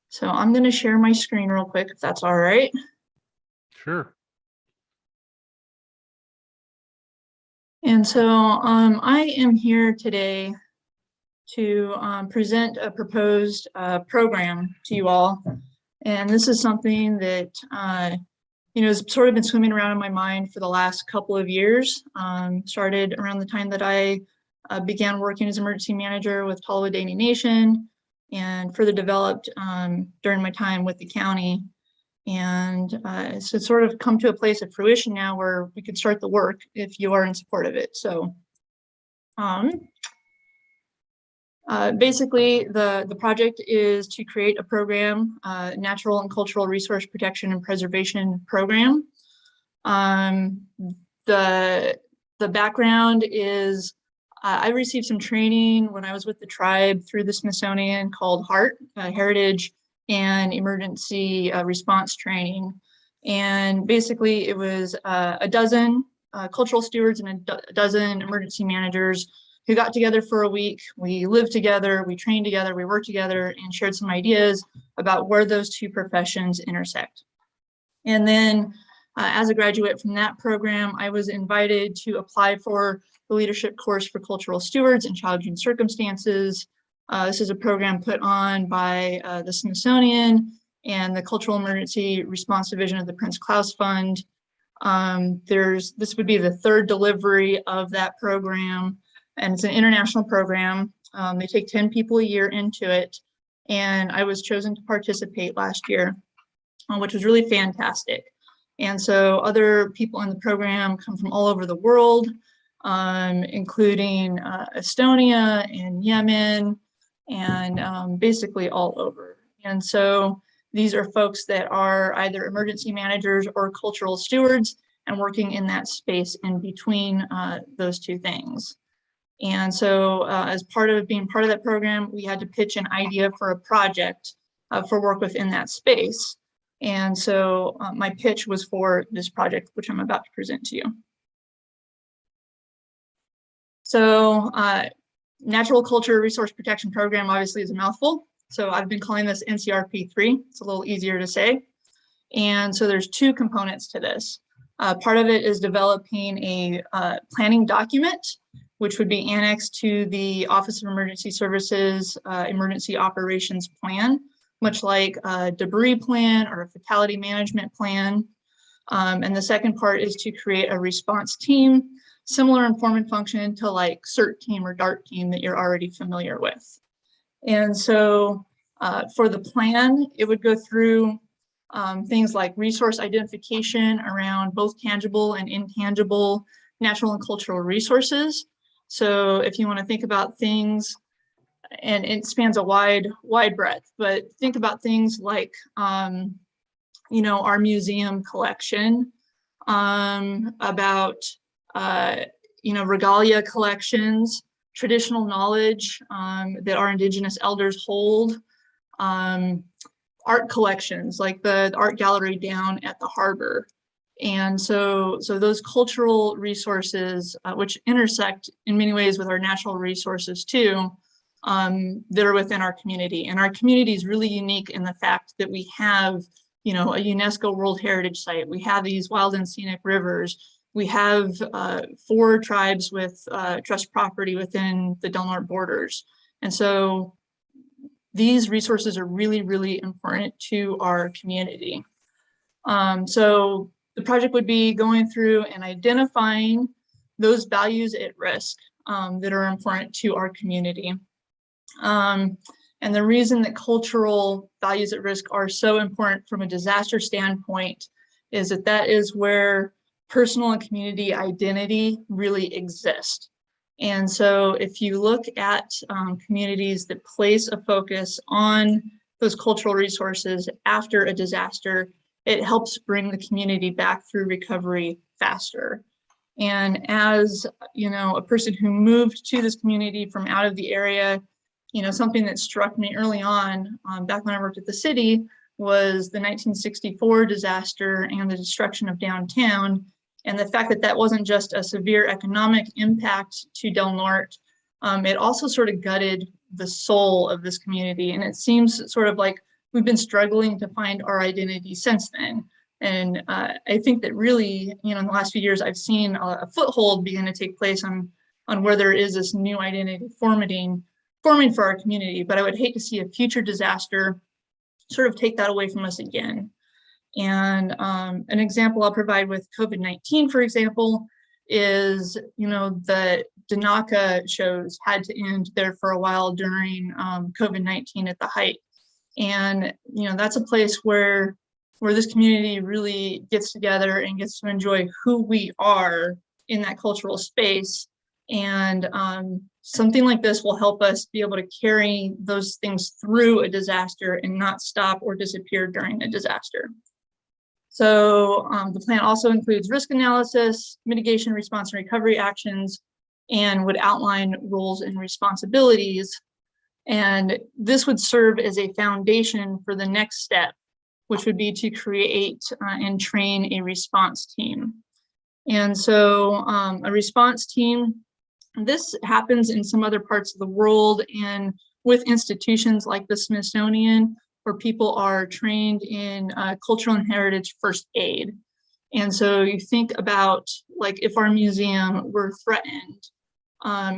So I'm going to share my screen real quick, if that's all right. Sure. And so I am here today to present a proposed program to you all. And this is something that has sort of been swimming around in my mind for the last couple of years. Started around the time that I began working as emergency manager with Tallawahdaini Nation, and further developed during my time with the county. And so it's sort of come to a place of fruition now where we could start the work if you are in support of it. So basically the project is to create a program, natural and cultural resource protection and preservation program. The background is I received some training when I was with the tribe through the Smithsonian called HEART, Heritage and Emergency Response Training. And basically it was a dozen cultural stewards and a dozen emergency managers who got together for a week. We lived together, we trained together, we worked together, and shared some ideas about where those two professions intersect. And then as a graduate from that program, I was invited to apply for the leadership course for cultural stewards in challenging circumstances. This is a program put on by the Smithsonian and the Cultural Emergency Response Division of the Prince Claus Fund. This would be the third delivery of that program. and it's an international program. They take 10 people a year into it, and I was chosen to participate last year, which was really fantastic. And so other people in the program come from all over the world, including Estonia and Yemen, and basically all over. And so these are folks that are either emergency managers or cultural stewards and working in that space in between those two things. And so as part of being part of that program, we had to pitch an idea for a project for work within that space. And so my pitch was for this project, which I'm about to present to you. So Natural Culture Resource Protection Program obviously is a mouthful. So I've been calling this NCRP3. It's a little easier to say. And so there's two components to this. Part of it is developing a planning document, which would be annexed to the Office of Emergency Services Emergency Operations Plan, much like a debris plan or a fatality management plan. And the second part is to create a response team, similar in form and function to like CERT team or DART team that you're already familiar with. And so for the plan, it would go through things like resource identification around both tangible and intangible natural and cultural resources. So if you want to think about things, and it spans a wide breadth, but think about things like, you know, our museum collection, about, you know, regalia collections, traditional knowledge that our Indigenous elders hold, art collections like the art gallery down at the harbor. And so those cultural resources, which intersect in many ways with our natural resources too, that are within our community. And our community is really unique in the fact that we have, you know, a UNESCO World Heritage Site. We have these wild and scenic rivers. We have 4 tribes with trust property within the Del Norte borders. And so these resources are really, really important to our community. So the project would be going through and identifying those values at risk that are important to our community. And the reason that cultural values at risk are so important from a disaster standpoint is that that is where personal and community identity really exist. And so if you look at communities that place a focus on those cultural resources after a disaster, it helps bring the community back through recovery faster. And as, you know, a person who moved to this community from out of the area, you know, something that struck me early on, back when I worked at the city, was the 1964 disaster and the destruction of downtown. And the fact that that wasn't just a severe economic impact to Del Norte, it also sort of gutted the soul of this community. And it seems sort of like we've been struggling to find our identity since then. And I think that really, you know, in the last few years, I've seen a foothold begin to take place on where there is this new identity forming for our community. But I would hate to see a future disaster sort of take that away from us again. And an example I'll provide with COVID-19, for example, is, you know, the Danaka shows had to end there for a while during COVID-19 at the height. And, you know, that's a place where this community really gets together and gets to enjoy who we are in that cultural space. And something like this will help us be able to carry those things through a disaster and not stop or disappear during a disaster. So the plan also includes risk analysis, mitigation, response, and recovery actions, and would outline roles and responsibilities. And this would serve as a foundation for the next step, which would be to create and train a response team. And so a response team, this happens in some other parts of the world and with institutions like the Smithsonian, where people are trained in cultural and heritage first aid. And so you think about, like, if our museum were threatened,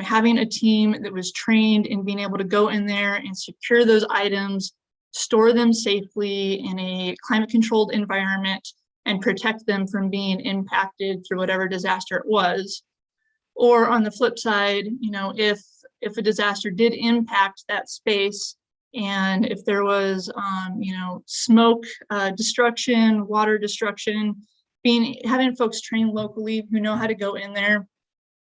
having a team that was trained in being able to go in there and secure those items, store them safely in a climate controlled environment, and protect them from being impacted through whatever disaster it was. Or on the flip side, if a disaster did impact that space, and if there was, smoke destruction, water destruction, having folks trained locally who know how to go in there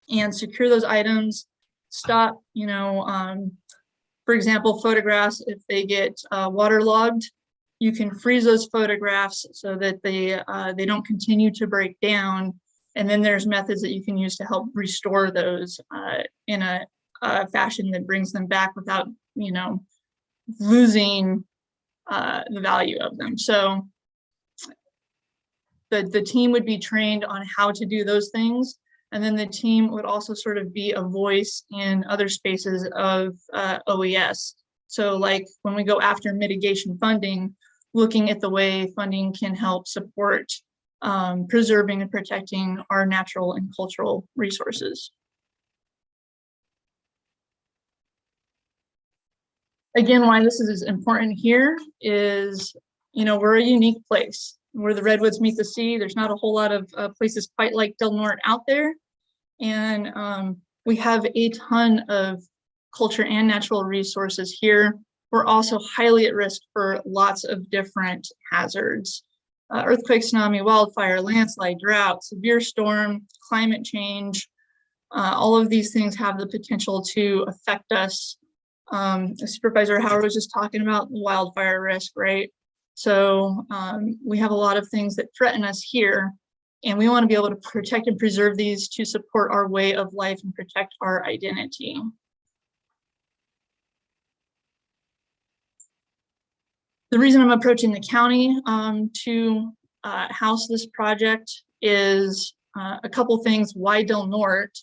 and secure those items, stop, for example, photographs, if they get waterlogged, you can freeze those photographs so that they don't continue to break down. And then there's methods that you can use to help restore those in a fashion that brings them back without, losing the value of them. So the team would be trained on how to do those things. And then the team would also sort of be a voice in other spaces of OES. So like when we go after mitigation funding, looking at the way funding can help support preserving and protecting our natural and cultural resources. Again, why this is important here is, we're a unique place. Where the redwoods meet the sea, there's not a whole lot of places quite like Del Norte out there. And we have a ton of culture and natural resources here. We're also highly at risk for lots of different hazards. Earthquake, tsunami, wildfire, landslide, drought, severe storm, climate change. All of these things have the potential to affect us. Supervisor Howard was just talking about wildfire risk, right? So we have a lot of things that threaten us here, and we want to be able to protect and preserve these to support our way of life and protect our identity. The reason I'm approaching the county to house this project is a couple things. Why Del Norte?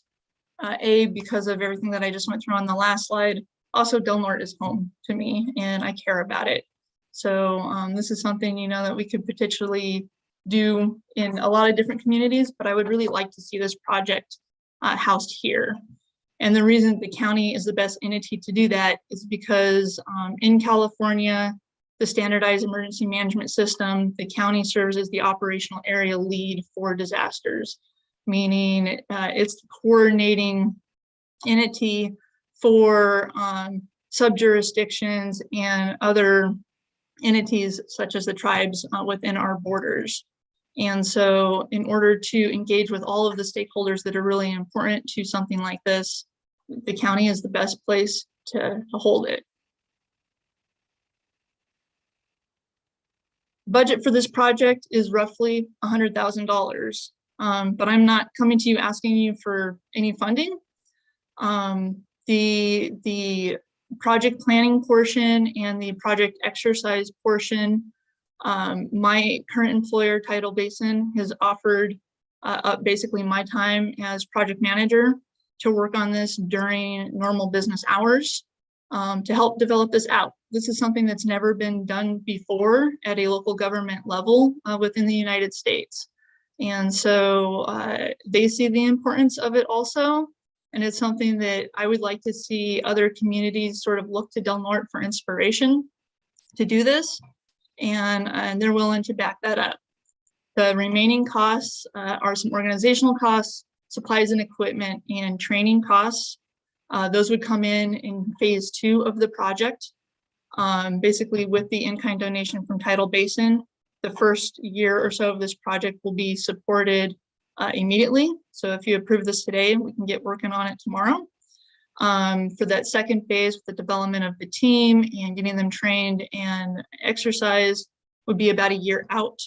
Because of everything that I just went through on the last slide. Also, Del Norte is home to me, and I care about it. So this is something, that we could potentially do in a lot of different communities, but I would really like to see this project housed here. And the reason the county is the best entity to do that is because in California, the standardized emergency management system, the county serves as the operational area lead for disasters, meaning it's the coordinating entity for sub-jurisdictions and other entities such as the tribes within our borders. And so in order to engage with all of the stakeholders that are really important to something like this, the county is the best place to hold it. Budget for this project is roughly $100,000, but I'm not coming to you asking you for any funding. The project planning portion and the project exercise portion, my current employer, Tidal Basin, has offered up basically my time as project manager to work on this during normal business hours to help develop this out. This is something that's never been done before at a local government level within the United States. And so they see the importance of it also. And it's something that I would like to see other communities sort of look to Del Norte for inspiration to do this. And they're willing to back that up. The remaining costs are some organizational costs, supplies and equipment, and training costs. Those would come in phase 2 of the project. Basically with the in-kind donation from Tidal Basin, the first year or so of this project will be supported immediately. So if you approve this today, we can get working on it tomorrow. For that second phase, with the development of the team and getting them trained and exercise, would be about a year out.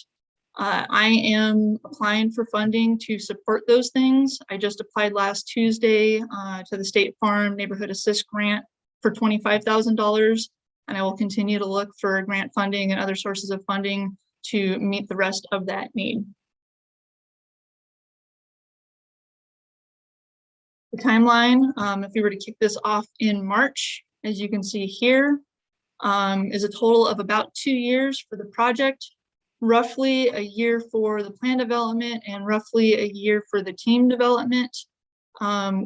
I am applying for funding to support those things. I just applied last Tuesday to the State Farm Neighborhood Assist Grant for $25,000, and I will continue to look for grant funding and other sources of funding to meet the rest of that need. The timeline, if we were to kick this off in March, as you can see here, is a total of about 2 years for the project, roughly a year for the plan development, and roughly a year for the team development,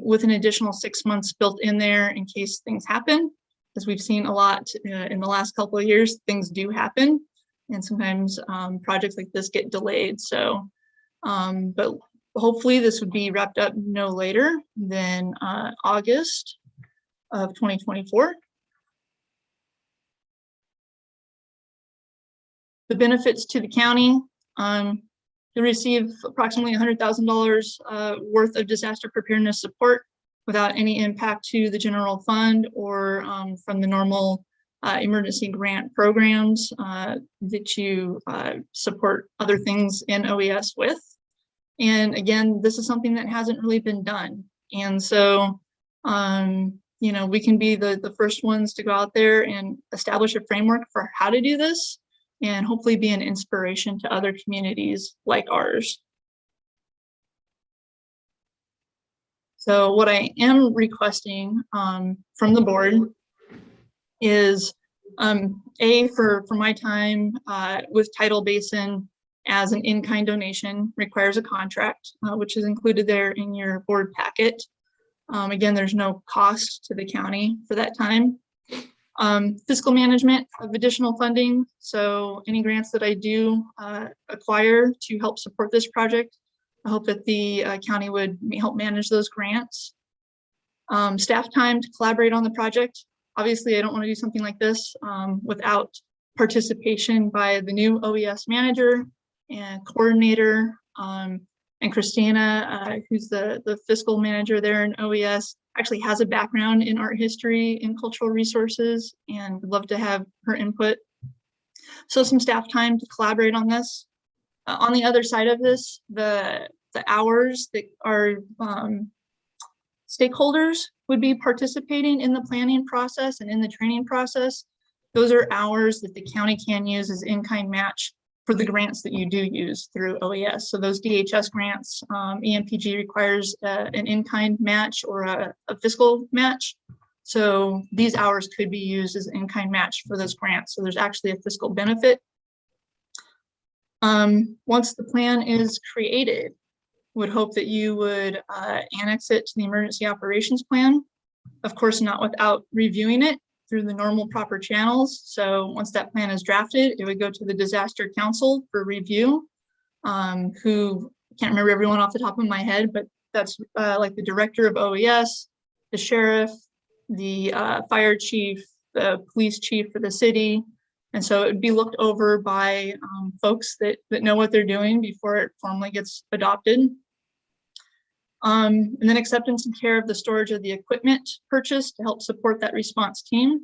with an additional 6 months built in there in case things happen. As we've seen a lot in the last couple of years, things do happen, and sometimes projects like this get delayed. So, but hopefully this would be wrapped up no later than August of 2024. The benefits to the county, to receive approximately $100,000 worth of disaster preparedness support without any impact to the general fund or from the normal emergency grant programs that you support other things in OES with. And again, this is something that hasn't really been done. And so, you know, we can be the first ones to go out there and establish a framework for how to do this, and hopefully be an inspiration to other communities like ours. So what I am requesting from the board is for my time with Tidal Basin as an in-kind donation requires a contract, which is included there in your board packet. Again, there's no cost to the county for that time. Fiscal management of additional funding. So any grants that I do acquire to help support this project, I hope that the county would help manage those grants. Staff time to collaborate on the project. Obviously, I don't want to do something like this without participation by the new OES manager and coordinator, and Christina, who's the fiscal manager there in OES, actually has a background in art history and cultural resources, and would love to have her input. So some staff time to collaborate on this. On the other side of this, the hours that our stakeholders would be participating in the planning process and in the training process, those are hours that the county can use as in-kind match for the grants that you do use through OES. So those DHS grants, EMPG requires an in-kind match or a fiscal match. So these hours could be used as an in-kind match for those grants. So there's actually a fiscal benefit. Once the plan is created, would hope that you would annex it to the emergency operations plan. Of course, not without reviewing it through the normal proper channels. So once that plan is drafted, it would go to the disaster council for review, who can't remember everyone off the top of my head, but that's like the director of OES, the sheriff, the fire chief, the police chief for the city. And so it would be looked over by folks that know what they're doing before it formally gets adopted. And then acceptance and care of the storage of the equipment purchased to help support that response team.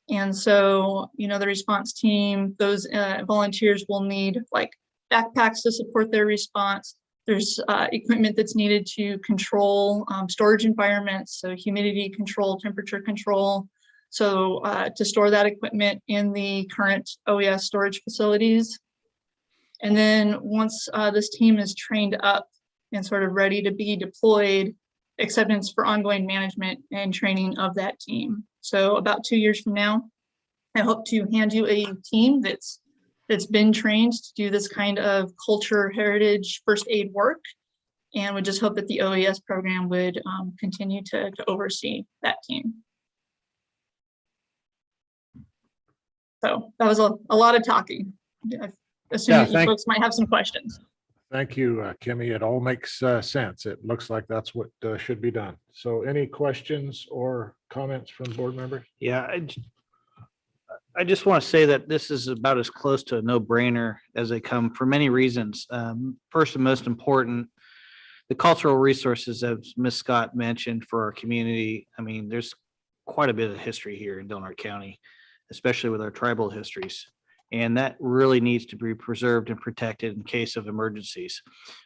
And so, you know, the response team, those volunteers will need like backpacks to support their response. There's equipment that's needed to control storage environments, so humidity control, temperature control. So to store that equipment in the current OES storage facilities. And then once this team is trained up and sort of ready to be deployed, acceptance for ongoing management and training of that team. So about 2 years from now, I hope to hand you a team that's been trained to do this kind of culture, heritage, first aid work, and would just hope that the OES program would continue to oversee that team. So that was a lot of talking. I assume that you folks might have some questions. Thank you, Kimmy. It all makes sense. It looks like that's what should be done. So any questions or comments from board members? Yeah, I just want to say that this is about as close to a no-brainer as they come for many reasons. First and most important, the cultural resources, as Ms. Scott mentioned, for our community. I mean, there's quite a bit of history here in Del Norte County, especially with our tribal histories. And that really needs to be preserved and protected in case of emergencies.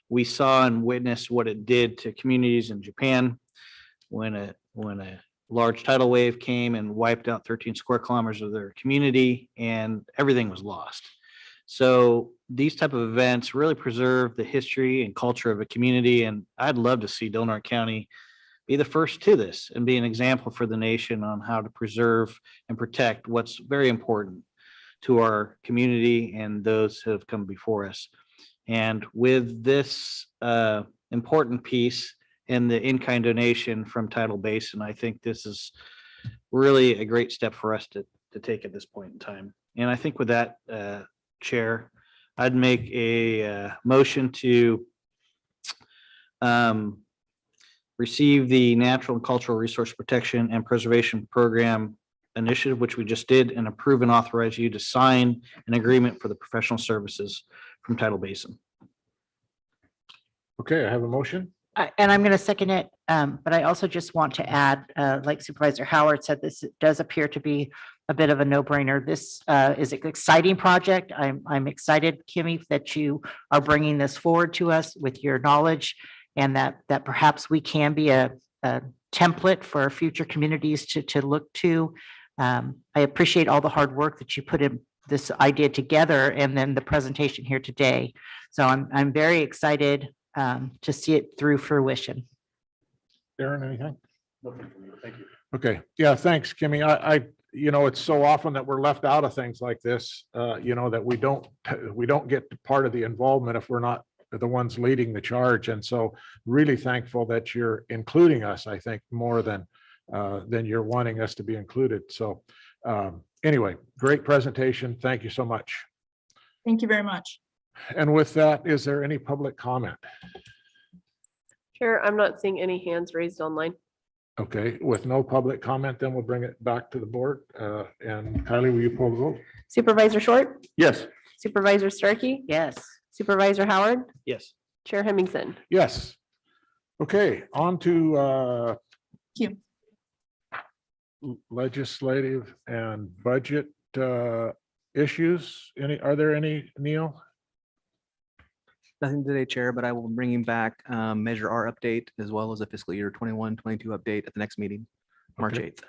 We saw and witnessed what it did to communities in Japan when a large tidal wave came and wiped out 13 square kilometers of their community, and everything was lost. So these type of events really preserve the history and culture of a community. And I'd love to see Del Norte County be the first to this and be an example for the nation on how to preserve and protect what's very important to our community and those who have come before us. And with this important piece and the in-kind donation from Tidal Basin, I think this is really a great step for us to take at this point in time. And I think with that, Chair, I'd make a motion to receive the Natural and Cultural Resource Protection and Preservation Program initiative, which we just did, and approve and authorize you to sign an agreement for the professional services from Tidal Basin. Okay, I have a motion. And I'm going to second it. But I also just want to add, like Supervisor Howard said, this does appear to be a bit of a no-brainer. This is an exciting project. I'm excited, Kimmy, that you are bringing this forward to us with your knowledge, and that perhaps we can be a template for future communities to look to. I appreciate all the hard work that you put in this idea together, and then the presentation here today. So I'm very excited to see it through fruition. Aaron, anything? Nothing from you. Thank you. Okay, yeah, thanks, Kimmy. It's so often that we're left out of things like this, that we don't get part of the involvement if we're not the ones leading the charge. And so really thankful that you're including us, I think, more than you're wanting us to be included. So anyway, great presentation. Thank you so much. Thank you very much. And with that, is there any public comment? Chair, I'm not seeing any hands raised online. Okay, with no public comment, then we'll bring it back to the board. And Kylie, will you pull the vote? Supervisor Short, Yes. Supervisor Starkey, Yes. Supervisor Howard, Yes. Chair Hemmingson. Yes. Okay, on to Thank you. legislative and budget issues. Are there any, Neil? Nothing today, Chair, but I will be bringing back Measure R update as well as a fiscal year 21-22 update at the next meeting, March Okay. 8th.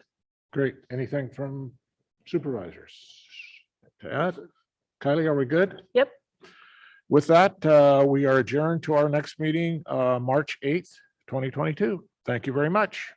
Great. Anything from supervisors to add? Kylie, are we good? Yep. With that, we are adjourned to our next meeting, March 8th, 2022. Thank you very much.